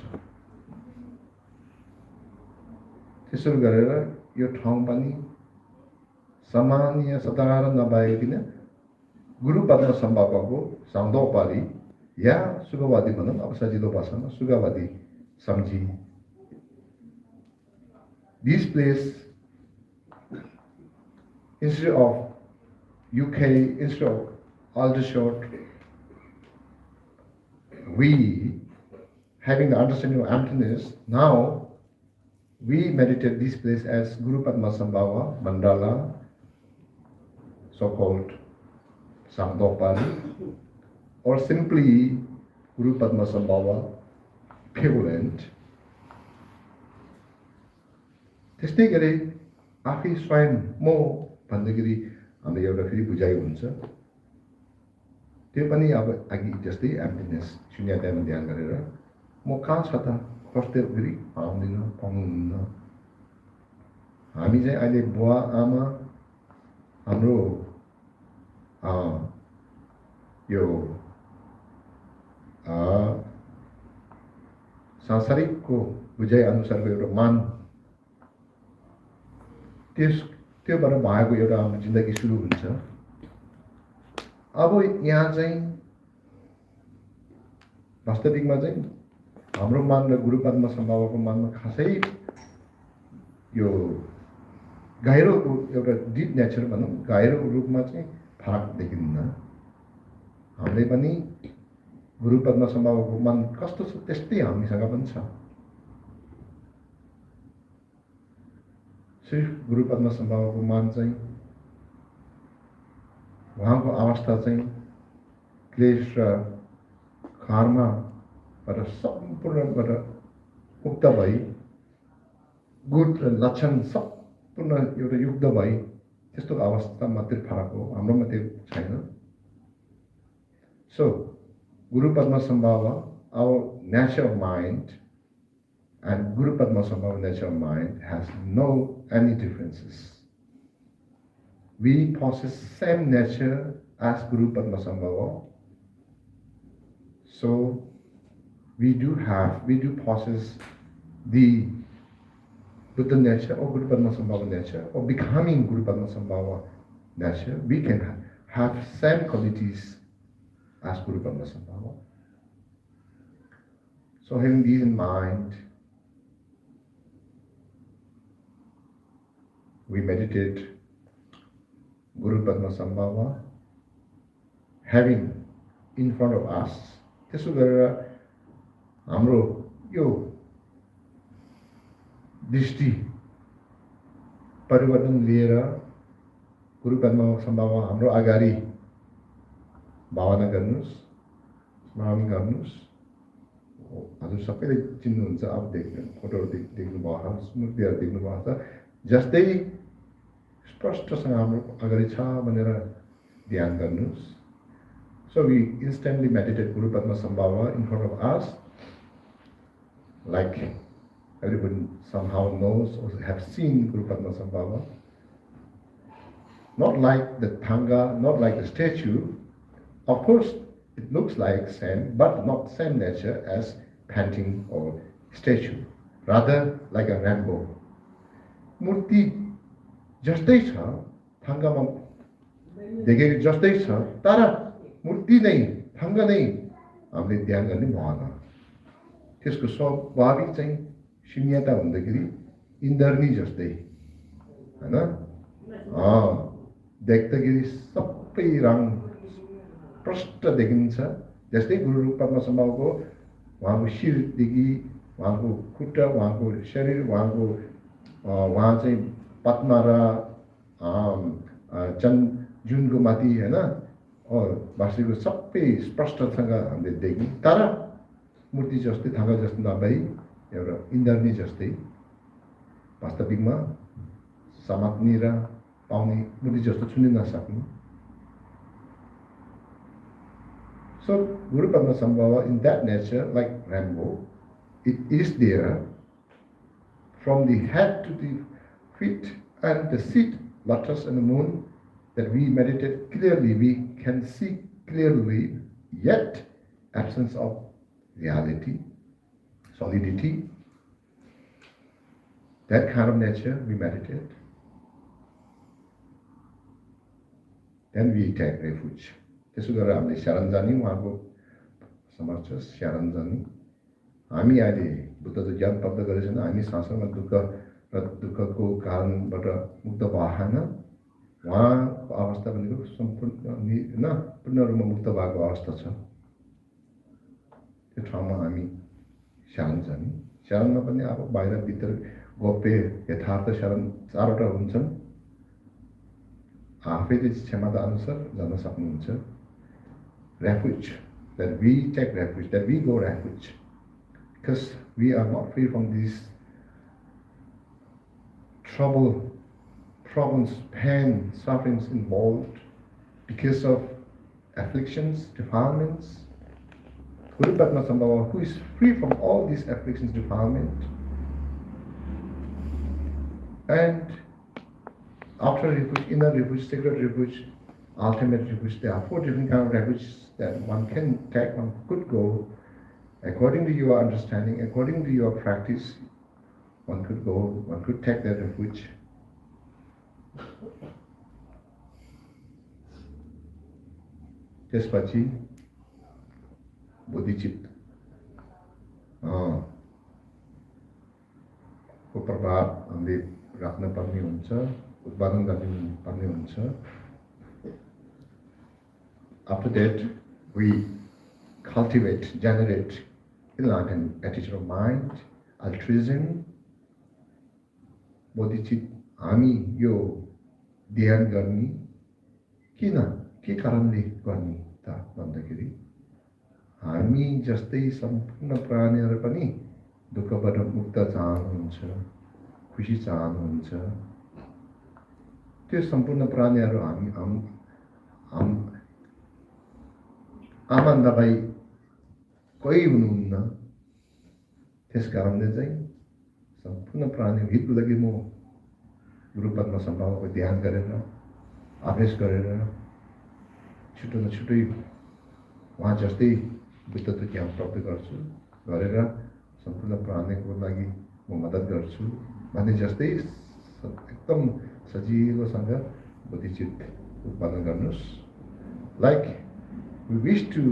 त्यसरी गरेर यो ठाउँ पनि सामान्य साधारण नभएकिन गुरुपद्म सम्भावको सान्दोपाली या सुखवादी भनौँ, अब सजिलो भाषामा सुखवादी सम्झी, this place instead of UK, instead of Aldershot, we, having the understanding of emptiness, now we meditate this place as Guru Padma Sambhava, Mandala, so-called Sangdopali, or simply Guru Padma Sambhava prevalent. त्यस्तै गरी आफै स्वयं म भन्दाखेरि हाम्रो एउटा फेरि बुझाइ हुन्छ त्यो पनि अब अघि जस्तै एम्प्टीनेस शून्यतामा ध्यान गरेर म कहाँ छ त कस्तो फेरि पाउनुहुन्न हामी चाहिँ अहिले बुवा आमा हाम्रो यो सांसारिकको बुझाइ अनुसारको एउटा मान त्योबाट भएको एउटा हाम्रो जिन्दगी सुरु हुन्छ अब यहाँ चाहिँ वास्तविकमा चाहिँ हाम्रो मान र गुरु पद्म सम्भावको मानमा खासै यो गहिरो एउटा डिप नेचर भनौँ गहिरो रूपमा चाहिँ फरक देखिन्न हामीले पनि गुरु पद्म सम्भावको मान कस्तो छ त्यस्तै हामीसँग पनि छ सिर्फ गुरु पद्म सम्भावको मान चाहिँ उहाँको अवस्था चाहिँ क्लेश र कर्मबाट सम्पूर्णबाट मुक्त भई गुण र लक्षण सम्पूर्ण एउटा युक्त भई त्यस्तो अवस्था मात्रै फरक हो हाम्रो मात्रै छैन so Guru Padma सम्भाव our nature of mind and Guru Padma Sambhava nature of mind has no any differences. We possess same nature as Guru Padma Sambhava. So we do possess the Buddha nature or Guru Padma Sambhava nature or becoming Guru Padma Sambhava nature. We can have same qualities as Guru Padma Sambhava. So having these in mind, we meditate Guru Padma Sambhava having in front of us. त्यसो गरेर हाम्रो यो दृष्टि परिवर्तन लिएर गुरु पद्म सम्भावना हाम्रो अगाडि भावना गर्नुस् स्मरण गर्नुस् हजुर सबैले चिन्नुहुन्छ अब देख्नु फोटोहरु देख्नु भयो स्मृतिहरु देख्नु भएको छ जस्तै स्पष्टसँग हाम्रो अगाडि छ भनेर ध्यान गर्नुस् So we instantly meditate Guru Padma Sambhava in front of us, like everyone somehow knows or have seen Guru Padma Sambhava. Not like the Thanga, not like the statue. Of course, it looks like same, but not same nature as painting or statue. Rather like a rainbow. Murti जस्तै छ थङ्गामा देखेको जस्तै छ तर मूर्ति नै थङ्ग नै हामीले ध्यान गर्ने भएन त्यसको स्वाभाविक चाहिँ शून्यता हुँदाखेरि इन्द्रनी जस्तै हैन देख्दाखेरि सबै रङ प्रष्ट देखिन्छ जस्तै गुरु पद्म सम्भावको उहाँको शिरदेखि उहाँको खुट्टा उहाँको शरीर उहाँ चाहिँ पद्मा र जुनको माथि हैन बाँसुको सबै स्पष्टसँग हामीले देख्यौं तर मूर्ति जस्तै थङ्गा जस्तो नभई एउटा इन्द्रनी जस्तै वास्तविकमा समात्ने र पाउने मूर्ति जस्तो छुन नसक्नु So Guru Padma Sambhava in that nature like rainbow it is there from the head to the feet and the seat lotus and the moon that we meditate clearly, we can see clearly, yet absence of reality, solidity, that kind of nature we meditate. Then we take refuge. त्यसो गरेर हामीले शरण जाने उहाँको समर्थ शरण जाने हामी अहिले बुद्धको ज्ञान प्राप्त गरेछौँ हामी संसारमा दुःख र दुःखको कारणबाट मुक्त भएन उहाँको अवस्था भनेको सम्पूर्ण पूर्ण रूपमा मुक्त भएको अवस्था छ त्यो ठाउँमा हामी शरण जाने शरणमा पनि अब बाहिर भित्र गोप्य यथार्थ शरण चारवटा हुन्छन् आफैले क्षमता अनुसार जान सक्नुहुन्छ refuge that we take refuge, that we go refuge, because we are not free from these trouble, problems, pain, sufferings involved because of afflictions, defilements. Guru Padmasambhava, who is free from all these afflictions, defilement, and outer refuge, inner refuge, sacred refuge, ultimate refuge. There are 4 different kinds of refuges that one can take, one could go according to your understanding, according to your practice. One could go, one could take that refuge. त्यसपछि बुद्धिचित्त को प्रभाव हामीले राख्न पर्ने हुन्छ, उत्पादन गर्न पर्ने हुन्छ. After that, we cultivate, generate enlightened attitude of mind, altruism, bodhicitta. हामी यो ध्यान गर्ने किन, के कारणले गर्ने त भन्दाखेरि हामी जस्तै सम्पूर्ण प्राणीहरू पनि दुःखबाट मुक्त चाहनुहुन्छ, खुसी चाहनुहुन्छ. त्यो सम्पूर्ण प्राणीहरू आमा नभई कोही हुनुहुन्न. त्यस कारणले चाहिँ सम्पूर्ण प्राणी हितको लागि म गुरु पद्मसम्भवको ध्यान गरेर, अभ्यास गरेर, छिटो न छिटै उहाँ जस्तै बुद्धत्व ज्ञान प्राप्त गर्छु, गरेर सम्पूर्ण प्राणीको लागि म मद्दत गर्छु भन्ने जस्तै एकदम सजिलोसँग बुद्धिचित्त उत्पादन गर्नुहोस्. Like we wish to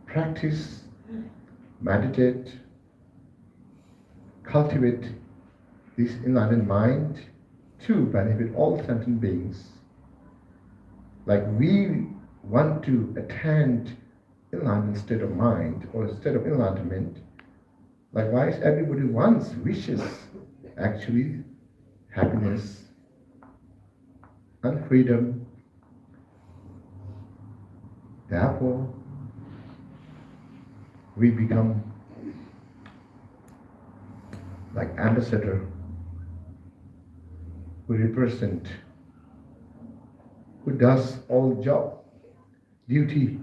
practice, meditate, cultivate this enlightened mind to benefit all sentient beings. Like we want to attain enlightened state of mind or a state of enlightenment. Likewise, everybody wishes actually happiness and freedom. Therefore, we become like ambassador who represent, who does all job, duty.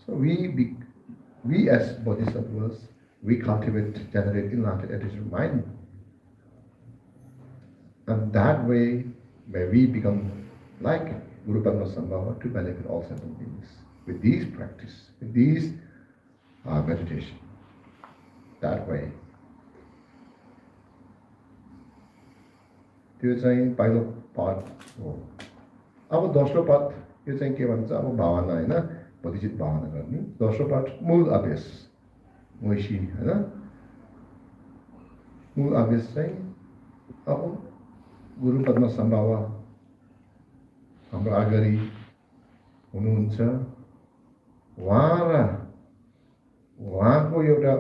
So we as bodhisattvas, we cultivate, generate enlightened attitude of mind. And that way, where we become like Guru Padmasambhava to benefit all sentient beings. With these practice, with these meditation. That way. त्यो चाहिँ पहिलो पाठ हो. अब दोस्रो पाठ यो चाहिँ के भन्छ, अब भावना हैन, बोधिचित्त भावना गर्ने. दोस्रो पाठ मूल अभ्यास, मोइशी हैन. मूल अभ्यास चाहिँ अब गुरु पद्मसम्भव हाम्रो अगाडि हुनुहुन्छ. उहाँको एउटा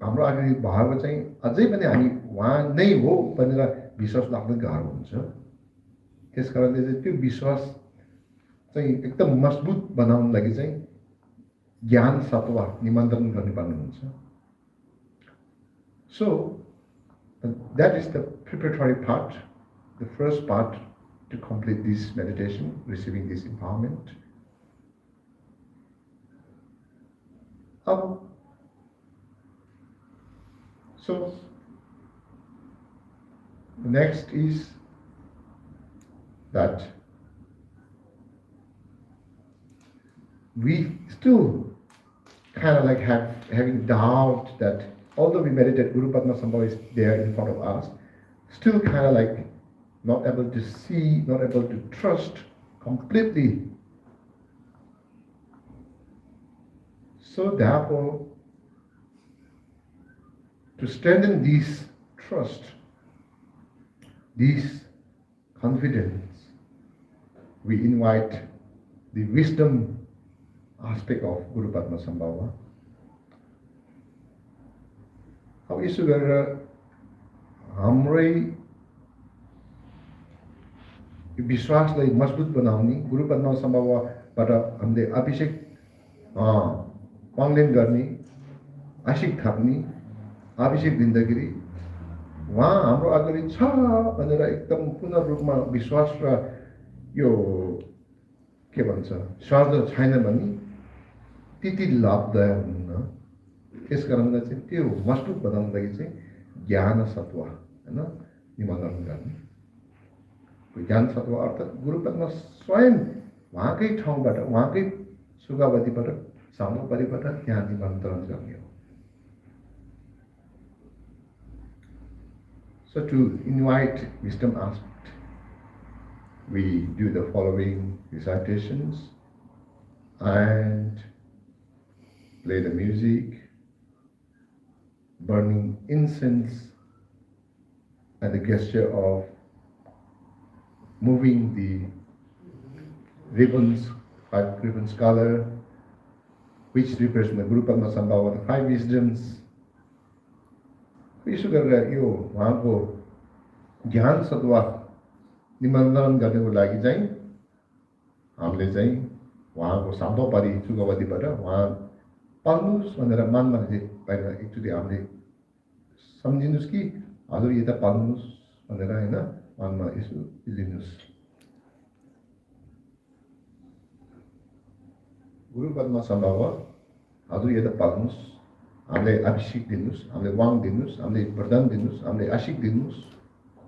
हाम्रो अगाडि भएको चाहिँ अझै पनि हामी उहाँ नै हो भनेर विश्वास लाग्न गाह्रो हुन्छ. त्यस कारणले चाहिँ त्यो विश्वास चाहिँ एकदम मजबुत बनाउन लागि चाहिँ ज्ञान सत्व निमन्त्रण गर्नुपर्ने हुन्छ. So that is the preparatory part, the first part to complete this meditation, receiving this empowerment. So the next is that we still kind of like having doubt that although we meditate, Guru Padmasambhava is there in front of us, still kind of like not able to see, not able to trust completely. So therefore, to strengthen this trust, this confidence, we invite the wisdom aspect of Guru Padmasambhava. अब यसो गरेर हाम्रै विश्वासलाई मजबुत बनाउने गुरु पद्मा सम्भवबाट हामीले अभिषेक पाङ्लेन गर्ने आशिक थाप्ने अभिषेक दिँदाखेरि उहाँ हाम्रो अगाडि छ भनेर एकदम पूर्ण रूपमा विश्वास र यो के भन्छ स्वार्थ छैन भने त्यति लाभदायक हुन्न। त्यस कारणले चाहिँ त्यो मजबुत बनाउनको लागि चाहिँ ज्ञान सत्व होइन निमन्त्रण गर्ने। ज्ञान सत्व अर्थात् गुरुपदमा स्वयं उहाँकै ठाउँबाट उहाँकै सुगावतीबाट सामग्रीबाट त्यहाँ निमन्त्रण गर्ने हो। So to invite wisdom aspect, we do the following recitations and play the music, burning incense, and the gesture of moving the ribbons, 5 ribbons color, which represent the Guru Padma Sambhava, the 5 wisdoms. यसो गरेर यो उहाँको ज्ञान सत्व निमन्त्रण गर्नको लागि चाहिँ हामीले चाहिँ उहाँको साम्भवपारी सुगवतीबाट उहाँ पाल्नुहोस् भनेर मनमा चाहिँ पहिला एकचोटि हामीले सम्झिनुहोस् कि हजुर यता पाल्नुहोस् भनेर होइन मनमा यसो लिनुहोस्। गुरु पद्मा सम्भव हजुर यता पाल्नुहोस्, हामीले अभिषेक दिनुहोस्, हामीले वाङ दिनुहोस्, हामीले वरदान दिनुहोस्, हामीले आशिक दिनुहोस्,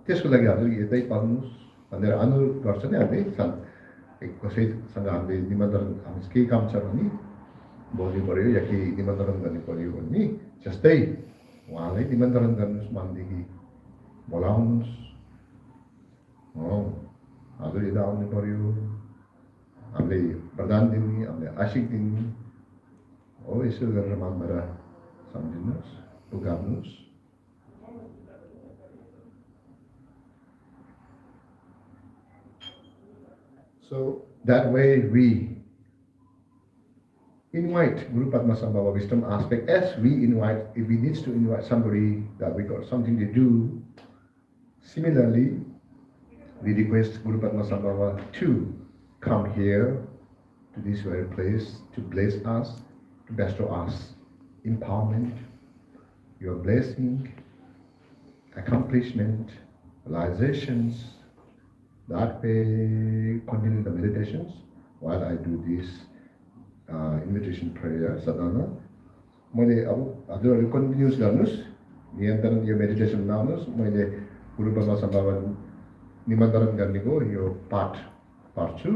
त्यसको लागि हजुर यतै पाल्नुहोस् भनेर अनुरोध गर्छ नि। हामीले कसैसँग हामीले निमन्त्रण हामी केही काम छ भने बोल्नु पऱ्यो या केही निमन्त्रण गर्नु पऱ्यो भने जस्तै उहाँलाई निमन्त्रण गर्नुहोस्, मनदेखि बोलाउनुहोस्, हजुर यता आउनु पऱ्यो, हामीले वरदान दिने, हामीले आशिक दिने हो। यसो गरेर मनबाट सम्झिनुहोस्, पुकार्नुहोस्। So that way we invite Guru Padma Sambhava wisdom aspect as we invite, if we need to invite somebody that we got something to do. Similarly, we request Guru Padma Sambhava to come here to this very place to bless us, to bestow us empowerment, your blessing, accomplishment, realizations. That way, continue the meditations while I do this invitation prayer, sadhana. मैले अब हजुरहरू continuous गर्नुहोस्, निरन्तरण यो मेडिटेसनमा आउनुहोस्। मैले गुरु पद्मा सम्भव निमन्त्रण गर्नेको यो पाठ पढ्छु।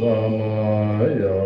Samaya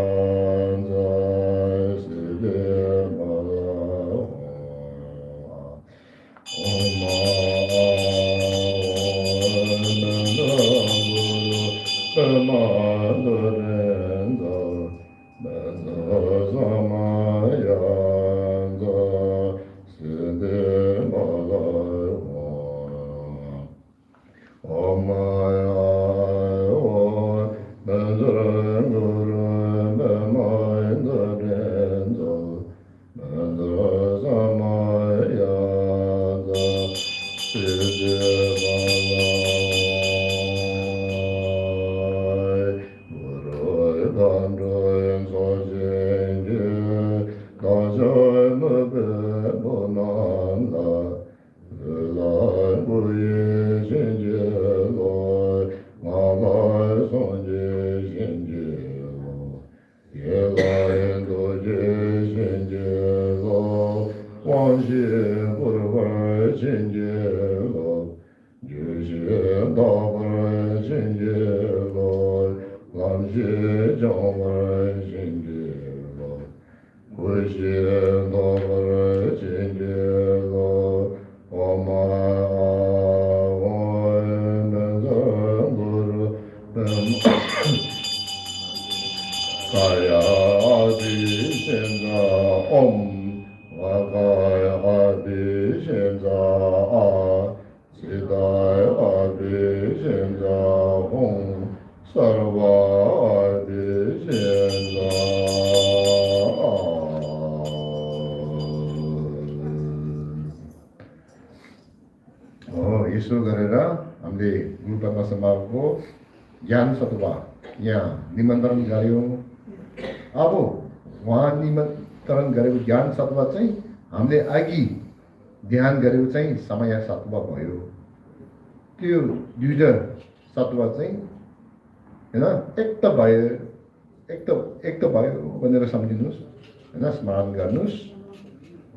यसो गरेर हामीले गुरु पद्मा सम्भावको ज्ञान सतुवा यहाँ निमन्त्रण गऱ्यौँ। अब उहाँ निमन्त्रण गरेको ज्ञान सतुवा चाहिँ हामीले अघि ध्यान गरेको चाहिँ समय सतुवा भयो। त्यो दुईटा सतुवा चाहिँ होइन एक त भयो भनेर सम्झिनुहोस् होइन, स्मरण गर्नुहोस्।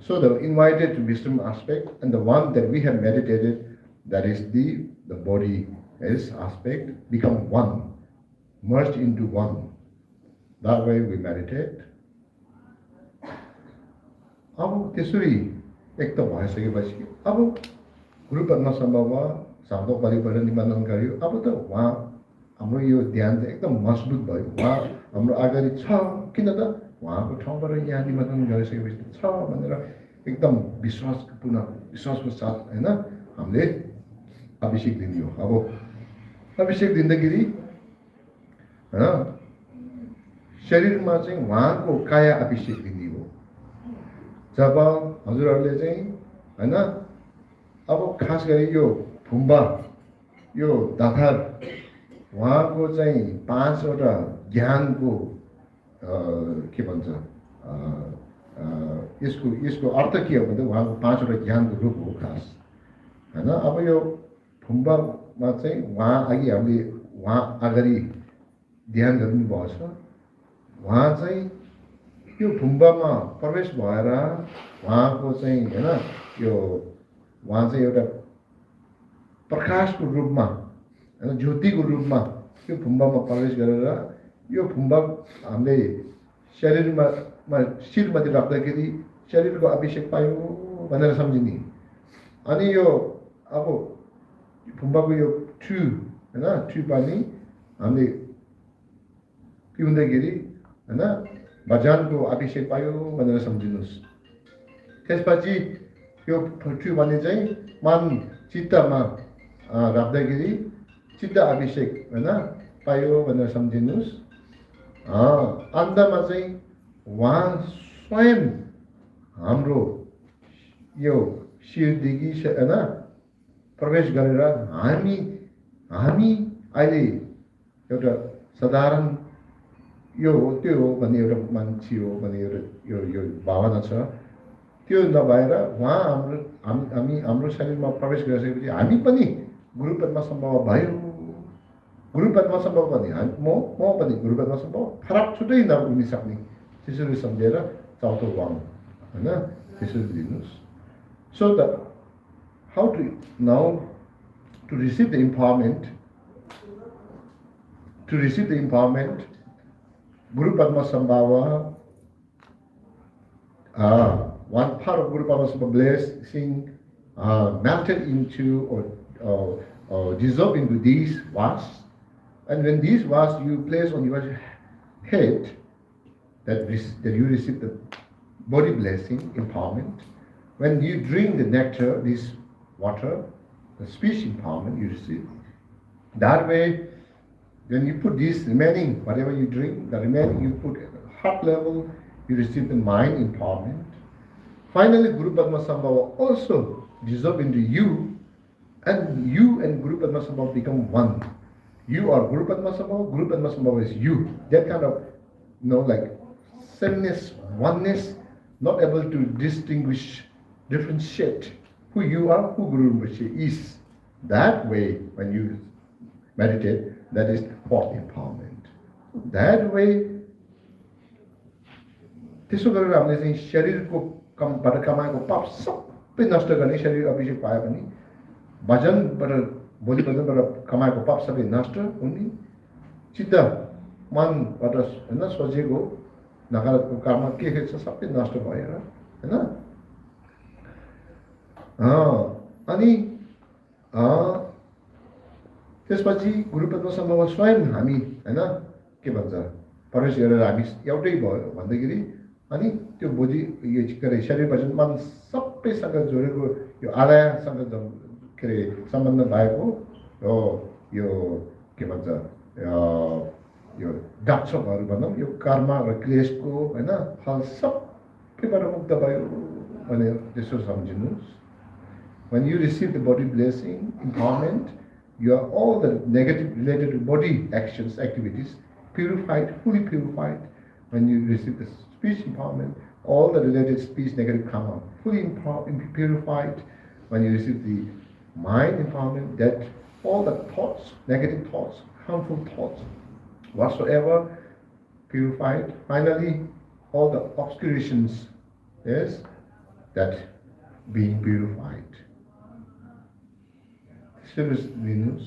So the invited to wisdom aspect and the one that we have meditated, that is the body as aspect, become one, merged into one. That way we meditate. अब त्यसरी एक त भइसकेपछि अब गुरु पद्मा सम्भव शब्द परिवर्तन निबन्धन गर्यो। अब त उहाँ हाम्रो यो ध्यान चाहिँ एकदम मजबुत भयो। उहाँ हाम्रो अगाडि छ, किन त उहाँको ठाउँबाट यहाँ निबन्धन गरिसकेपछि छ भनेर एकदम विश्वासको साथ होइन हामीले अभिषेक दिने हो। अब अभिषेक दिँदाखेरि होइन शरीरमा चाहिँ उहाँको काया अभिषेक दिने हो। जब हजुरहरूले चाहिँ होइन अब खास गरी यो फुम्बा यो दाथार उहाँको चाहिँ 5वटा ज्ञानको के भन्छ यसको अर्थ के हो भने उहाँको 5वटा ज्ञानको रूप हो खास होइन। अब यो फुम्बामा चाहिँ उहाँ अगाडि ध्यान गर्नुभएको छ। उहाँ चाहिँ यो फुम्बामा प्रवेश भएर उहाँको चाहिँ होइन यो उहाँ चाहिँ एउटा प्रकाशको रूपमा होइन ज्योतिको रूपमा यो फुम्बामा प्रवेश गरेर यो फुम्बा हामीले शरीरमा शिरमाथि राख्दाखेरि शरीरको अभिषेक पायो भनेर सम्झिने। अनि यो अब फुम्बाको यो ठु होइन ठु पानी हामीले पिउँदाखेरि होइन भजनको अभिषेक पायो भनेर सम्झिनुहोस्। त्यसपछि यो ठु पानी चाहिँ मन चित्तमा राख्दाखेरि चित्त अभिषेक होइन पायो भनेर सम्झिनुहोस्। अन्तमा चाहिँ उहाँ स्वयं हाम्रो यो शिरदेखि होइन प्रवेश गरेर हामी अहिले एउटा साधारण यो हो त्यो हो भन्ने एउटा मान्छे हो भन्ने एउटा यो भावना छ। त्यो नभएर उहाँ हाम्रो शरीरमा प्रवेश गरिसकेपछि हामी पनि गुरु पद्मा सम्भव भयो। गुरु पद्मा सम्भव पनि म पनि गुरु पद्मा सम्भव फरक छुट्टै नहुन सक्ने त्यसरी सम्झेर चौथो वाङ होइन त्यसरी दिनुहोस्। So that how to now to receive the empowerment, Guru Padma Sambhava, one part of Guru Padma Sambhava blessing melted into or dissolved into these vas, and when these vas you place on your head, that you receive the body blessing empowerment. When you drink the nectar, this water, the speech empowerment you receive. That way, when you put this remaining, whatever you drink, the remaining you put at the heart level, you receive the mind empowerment. Finally, Guru Padma Sambhava also dissolve into you, And you and Guru Padmasambhava become one. You are Guru Padmasambhava, Guru Padmasambhava is you. That kind of, like sameness, oneness, not able to distinguish, differentiate who you are, who Guru Rinpoche is. That way, when you meditate, that is fourth empowerment. That way, त्यसो गरेर हामीले चाहिँ शरीरको कमबाट कमाएको पाप सबै नष्ट गर्ने शरीर अभिषेक पाए पनि भजनबाट बोली भजनबाट कमाएको पाप सबै नष्ट हुने चित्त मनबाट होइन सोचेको नकारात्मक कर्म के छ सबै नष्ट भएर होइन अनि त्यसपछि गुरु पद्मसम्भव स्वयं हामी होइन के भन्छ प्रवेश गरेर हामी एउटै भयो भन्दाखेरि अनि त्यो बोधी यो के अरे शरीर भजन मन सबैसँग जोडेको यो आलयसँग के अरे सम्बन्ध भएको यो के भन्छ यो दक्षहरू भनौँ यो कर्म र क्लेशको होइन फल सबैबाट मुक्त भयो भनेर त्यसो सम्झिनुहोस्. When you receive the body blessing, empowerment, all the negative related to body actions, activities, purified, fully purified. When you receive the speech empowerment, all the related speech negative karma, fully purified. When you receive the mind empowerment, that all the thoughts, negative thoughts, harmful thoughts, whatsoever, purified. Finally, all the obscurations, yes, that being purified. Service Venus.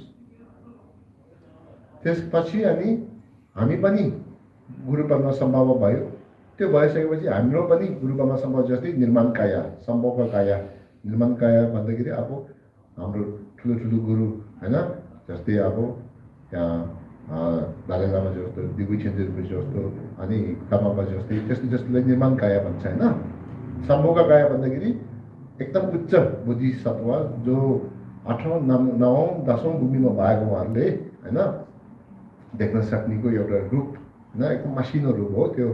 त्यसपछि हामी पनि गुरु पद्मसम्भव भयो. त्यो भइसकेपछि हाम्रो पनि गुरु पद्मसम्भव जस्तै निर्माण काया, सम्भवका काया. निर्माण काया भन्दाखेरि अब हाम्रो ठुलो ठुलो गुरु होइन जस्तै अब यहाँ दालाई लामा जस्तो, दिगु छेन्जु जस्तो अनि कामापा जस्तै जस्तोलाई निर्माण काया भन्छ होइन. सम्भवका काया भन्दाखेरि एकदम उच्च बुद्धिसत्व जो 8औं 9औं 10औं भूमिमा भएको उहाँहरूले होइन देख्न सक्नेको एउटा रूप होइन एकदम मसिनो रूप हो त्यो.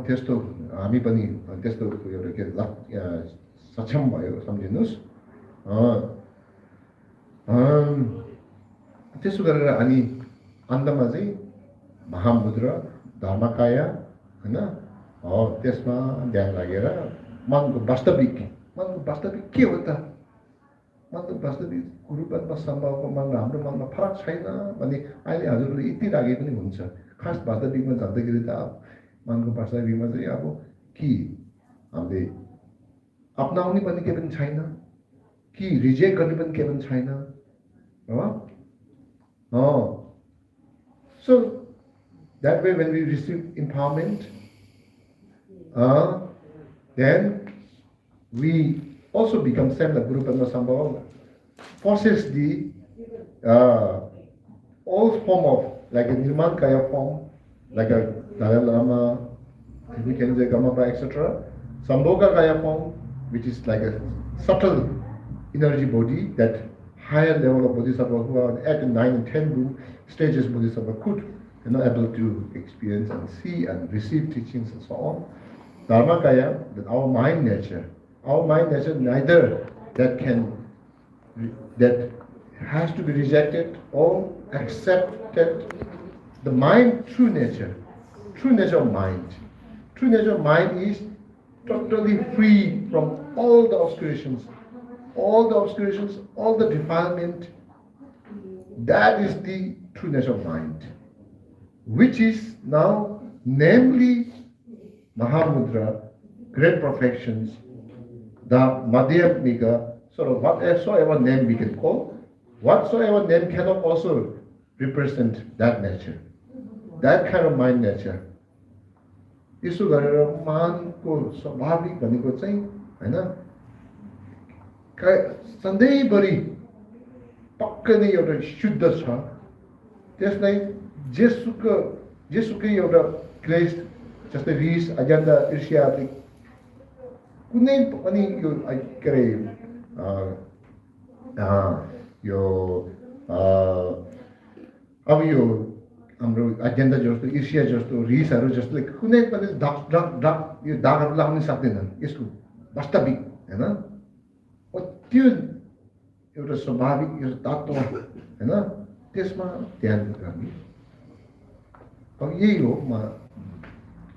त्यस्तो हामी पनि त्यस्तो एउटा के सक्षम भयो सम्झिनुहोस्. त्यसो गरेर अनि अन्तमा चाहिँ महामुद्रा धर्मकाया होइन त्यसमा ध्यान लागेर मनको वास्तविक के हो त, मतलब वास्तविक गुरु पद्मसम्भवको मन र हाम्रो मनमा फरक छैन भने अहिले हजुरले यति रागे पनि हुन्छ. खास वास्तविकमा जाँदाखेरि त मनको वास्तविकमा चाहिँ अब कि हामीले अपनाउने पनि के पनि छैन कि रिजेक्ट गर्ने पनि के पनि छैन हो. So that way when we receive empowerment, then we also become same like Guru Padmasambhava, possess the all form of like a Nirman Kaya form, like a Dalai Lama, we can say Gamapa, etc. Sambhoga Kaya form, which is like a subtle energy body, that higher level of Bodhisattva who are at 9 and 10 room stages Bodhisattva could able to experience and see and receive teachings and so on. Dharmakaya, that our mind nature neither that has to be rejected or accepted. The mind, true nature of mind. True nature of mind is totally free from all the obscurations, all the defilement. That is the true nature of mind, which is now namely Mahamudra, great perfections, the Madhyamika, sort of whatsoever name we can call, whatsoever name cannot also represent that nature, that kind of mind nature. यसो गरेर मानको स्वाभाविक भनेको चाहिँ हैन सधैँभरि पक्कै नै एउटा शुद्ध छ. त्यसलाई जेसुकै एउटा क्लेश जस्तै रिस, अज्ञानता, ईर्ष्या आदि कुनै पनि यो के अरे यो अब यो हाम्रो अज्ञानता जस्तो, ईर्ष्या जस्तो, रिसहरू जस्तो कुनै पनि यो दागहरू लगाउन सक्दैन यसको वास्तविक हैन. त्यो एउटा स्वाभाविक एउटा तत्त्व हैन त्यसमा ध्यान गर्ने अब यही हो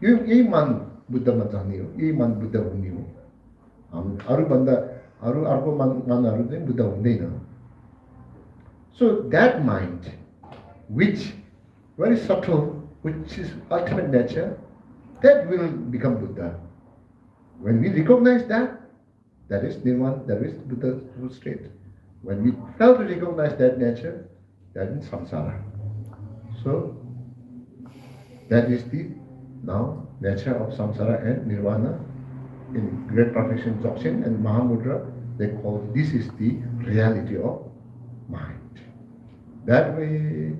यही मान बुद्धमा जाने हो यही मान बुद्ध हुने हो अर्को मानहरू चाहिँ बुद्ध हुँदैन so that mind which very subtle which is ultimate nature that will become Buddha when we recognize that is nirvana that is Buddha's true state when we fail to recognize that nature that is samsara so that is the now nature of samsara and nirvana in great perfection Dzogchen and Mahamudra they call this is the reality of mind that way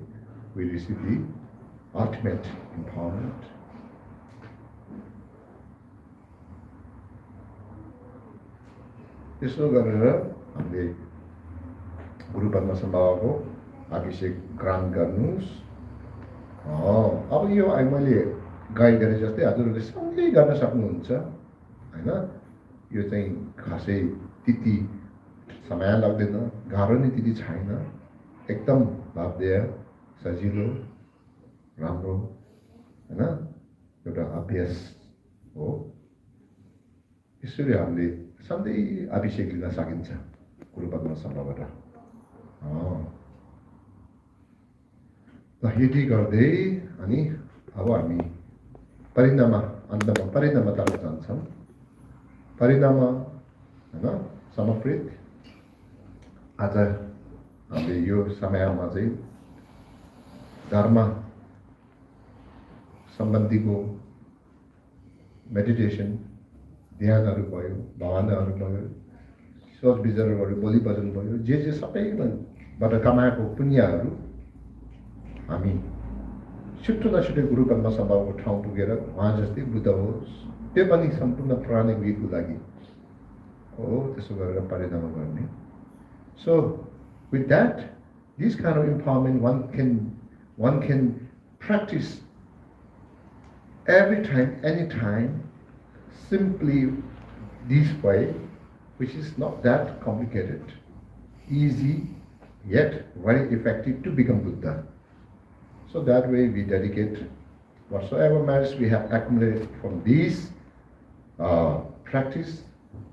we receive the ultimate empowerment यसो गरेर हामीले गुरु पद्मनाभ बाबाको अभिषेक ग्रहण गर्नुस् अब यो मैले guide गरे जस्तै हजुरहरूले सँगै गर्न सक्नुहुन्छ हैन यो चाहिँ खासै त्यति समय लाग्दैन गाह्रो नै त्यति छैन एकदम भावदेय सजिलो राम्रो हैन एउटा अभ्यास हो यसरी हामीले सधैँ अभिषेक लिन सकिन्छ गुरु पद्मनाभबाट ल यति गर्दै अनि अब हामी अन्तमा परिणामतर्फ जान्छौँ परिणाम हैन समर्पित आज हामीले यो समयमा चाहिँ धर्म सम्बन्धीको मेडिटेसन ध्यानहरू भयो भावनाहरू भयो सोच विचारहरू बोली वचन भयो जे सबैबाट कमाएको पुण्यहरू हामी छिट्टो नछिटो गुरु पद्मनाभको ठाउँ पुगेर उहाँ जस्तै बुद्ध होस् त्यो पनि सम्पूर्ण प्राणिक वीरको लागि हो त्यसो गरेर परिणाम गर्ने so with that this kind of empowerment one can practice every time anytime simply this way which is not that complicated easy yet very effective to become Buddha so that way we dedicate whatsoever merits we have accumulated from these practice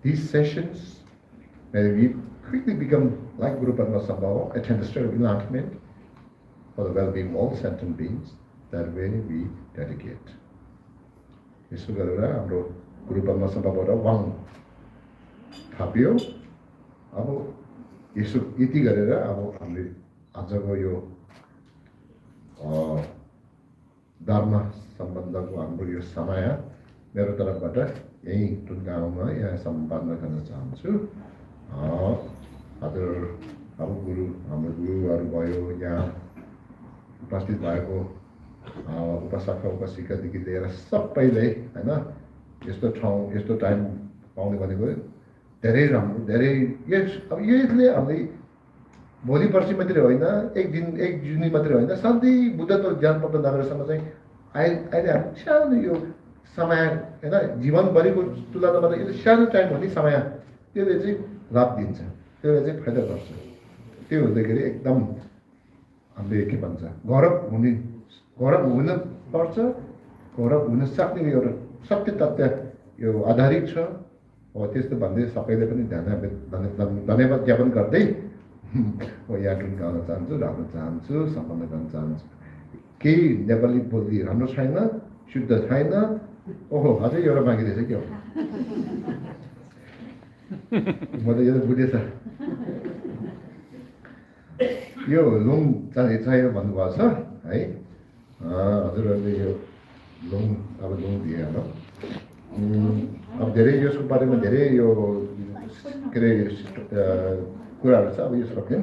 these sessions may we quickly become like Guru Padmasambhava, attain the state of enlightenment for the well-being of all sentient beings. That way we dedicate. यसो गरेर हाम्रो गुरु पद्मनाभबाट Wang थापियो अब यसो यति गरेर अब हामीले आजको यो धर्म सम्बन्धको हाम्रो यो समय मेरो तर्फबाट यही टुङ्गाउमा यहाँ सम्पन्न गर्न चाहन्छु हजुर अब हाम्रो गुरुहरू भयो यहाँ उपस्थित भएको उपासक उपासिकादेखि लिएर सबैले हैन यस्तो ठाउँ यस्तो टाइम पाउने भनेको धेरै राम्रो धेरै अब यसले हामीले भोलि पर्सि मात्रै होइन एक जुनी मात्रै होइन सधैँ बुद्धत्व ज्ञान प्राप्त नगरेसम्म चाहिँ अहिले हामी सानो यो समय होइन जीवनभरिको तुलनामा यो सानो टाइम हो नि समय त्यसले चाहिँ लाभ दिन्छ त्यसले चाहिँ फाइदा गर्छ त्यो हुँदाखेरि एकदम हामीले के भन्छ गौरव हुन पर्छ गौरव हुन सक्ने एउटा सत्य तथ्य यो आधारित छ हो त्यस्तो भन्दै सबैले पनि धन्यवाद ज्ञापन गर्दै म यहाँ टुङ्गाउन चाहन्छु राख्न चाहन्छु सम्पन्न गर्न चाहन्छु केही नेपाली बोली राम्रो छैन शुद्ध छैन ओहो अझै एउटा बाँकी रहेछ के हो म त यो त बुझेछ यो लुङ चाहियो भन्नुभएको छ है हजुरहरूले यो लुङ दिएर अब धेरै यसको बारेमा धेरै यो के अरे कुराहरू छ अब यो सक्यो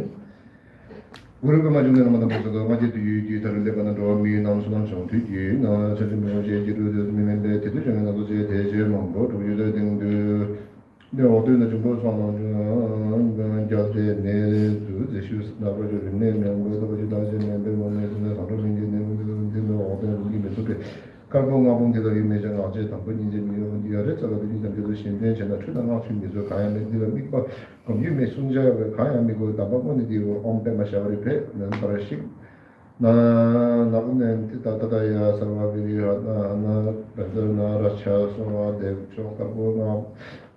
गुरुको माजुङमा मतलब बोल्छको मान्छे जितहरूले गर्न डोमी नाउँछन् सौथि कि नसजिम जे जिरु मिमेन्टे त्यति जङ्ग नगो जे जे मंगो टु यो दिन 네 어디나 좀 보고 저는 저한테 내 제슈스 나버지 네 명고도 보지 다시 멤버 모네스는 서로 민지는 어떤 우리 메소드 갈봉아 봉제도 유매정 어제 당분 이제 미어를 저도 이제 그래도 신대 전에 출당한 준비도 가야면 되는 믿고 그럼 유매 순자가 가야 믿고 담보는 뒤로 엄배 마셔버리 배 넘버씩 나 나는 뜻다다야 서바비리아 나 베드나 라차소와 대초 갈봉아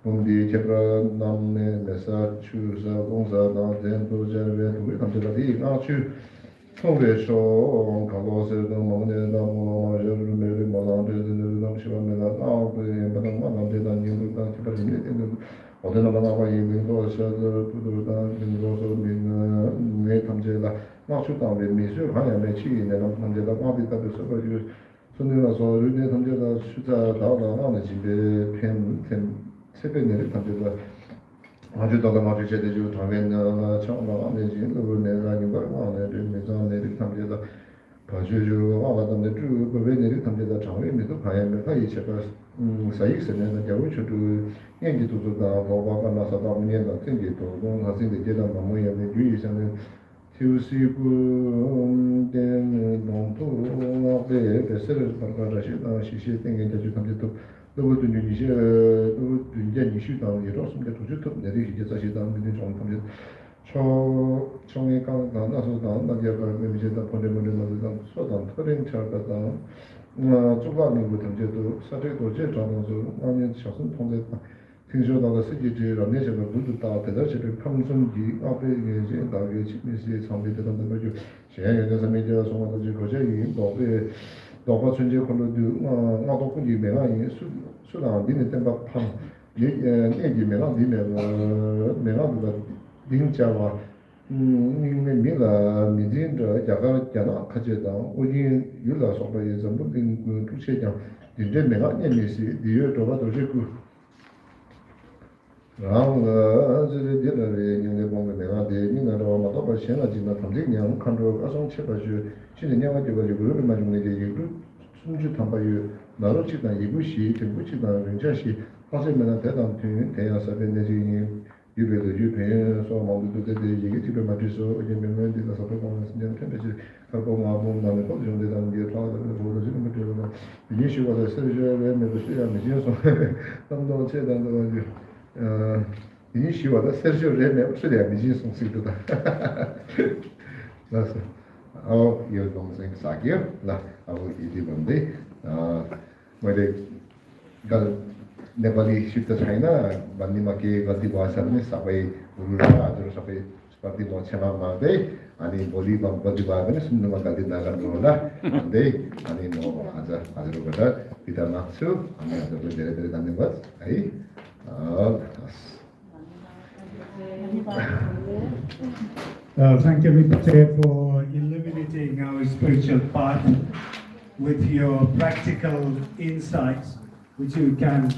봉디 제브라 남네 메사 추사 공사나 된도 제베 우리 감자들이 나추 통배쇼 가고서 먹는 나무 저르메르 말한데는 남시바메나 나오베 마당만 남대단 님들과 기발님이 되는 어디나 나와 있는 것을 부도다 민로서 민은 내 탐제라 나추다에 미술 하야메 치인에 남탐제라 과비다도 서버지 손들어서 르네 탐제라 수자 다다나는 집에 펜 세배내를 탐제라 아주다가 마주 제대로 당연나 처음으로 안 되지 그거는 아닌 걸 말하는 매장내를 탐제다 봐주죠 아마도 쭉 그외내를 탐제다 장외에도 가야면 이 제가 사익선에는 겨우쳐도 얘기도다 뭐가 나서다 문제가 생기도 뭔가인데 제가 뭐에 주의서는 휴식은 되는 농도 앞에 배설을 받아라시다 시시 땡겨져 탐제도 너도 이제 또 이제 이슈당 이렇습니다. 도저히 내리 이제 다시 다음에 좀 탐제 총에 강가 나서다 나디아가 이제 다 보내면은 나도 소단 터링 차가다 조금은 탐제도 사례도 제 장에서 아니 자선 통제다听说那个 世界级 내셔가 모두 다 대다수를 평선기 앞에 이제 나게 집에서 상대되는 거죠. 제가 선배들 송아지 거제이 너의 너가 전제 걸로도 나도 kun지 내가 이 수단 되는 때막 판 얘기면은 내가 링자와 민가 민진저 자가 가져다 우리 유라 소바에 전부 그 주체장 이제 내가 내미시 뒤에도 도저히 라우가 저기 되는 얘기를 보면 내가 대민으로 막도 벌시나 지나 탐색냥 칸로 가성 쳐가지고 진행하고 가지고 그걸 맞는 얘기를 순주 담바유 나로 지다 이것이 정부지다 굉장히 하세면 대단 대야서 되는 유배도 유배에서 모두도 되게 얘기 집에 맞춰서 이제 몇몇에서 서로 신경 텐데지 갖고 마음 나는 거 좀 되는 게 다들 모르지는 못해요. 이게 쉬워서 서류에 매도 시야 미지어서 담도 제단도 이니시와다 서류에 매도 시야 미지어서 쓰기도다. 그래서 이거 동생 사기요. 나 아무 이디본데 뭐래 gal नेपाली शिफ्ट छैन भन्नेमा के गल्ती भएछ भने सबै गुरुलाई हजुर सबै प्रति म क्षमा माग्दै अनि भोलि गल्ती भयो भने सुन्नुमा गल्ती नगर्नु होला भन्दै अनि म आज हजुरबाट बिदा माग्छु अनि हजुरलाई धेरै धेरै धन्यवाद है Thank you, Rinpoche, for illuminating our spiritual path with your practical insights, which you can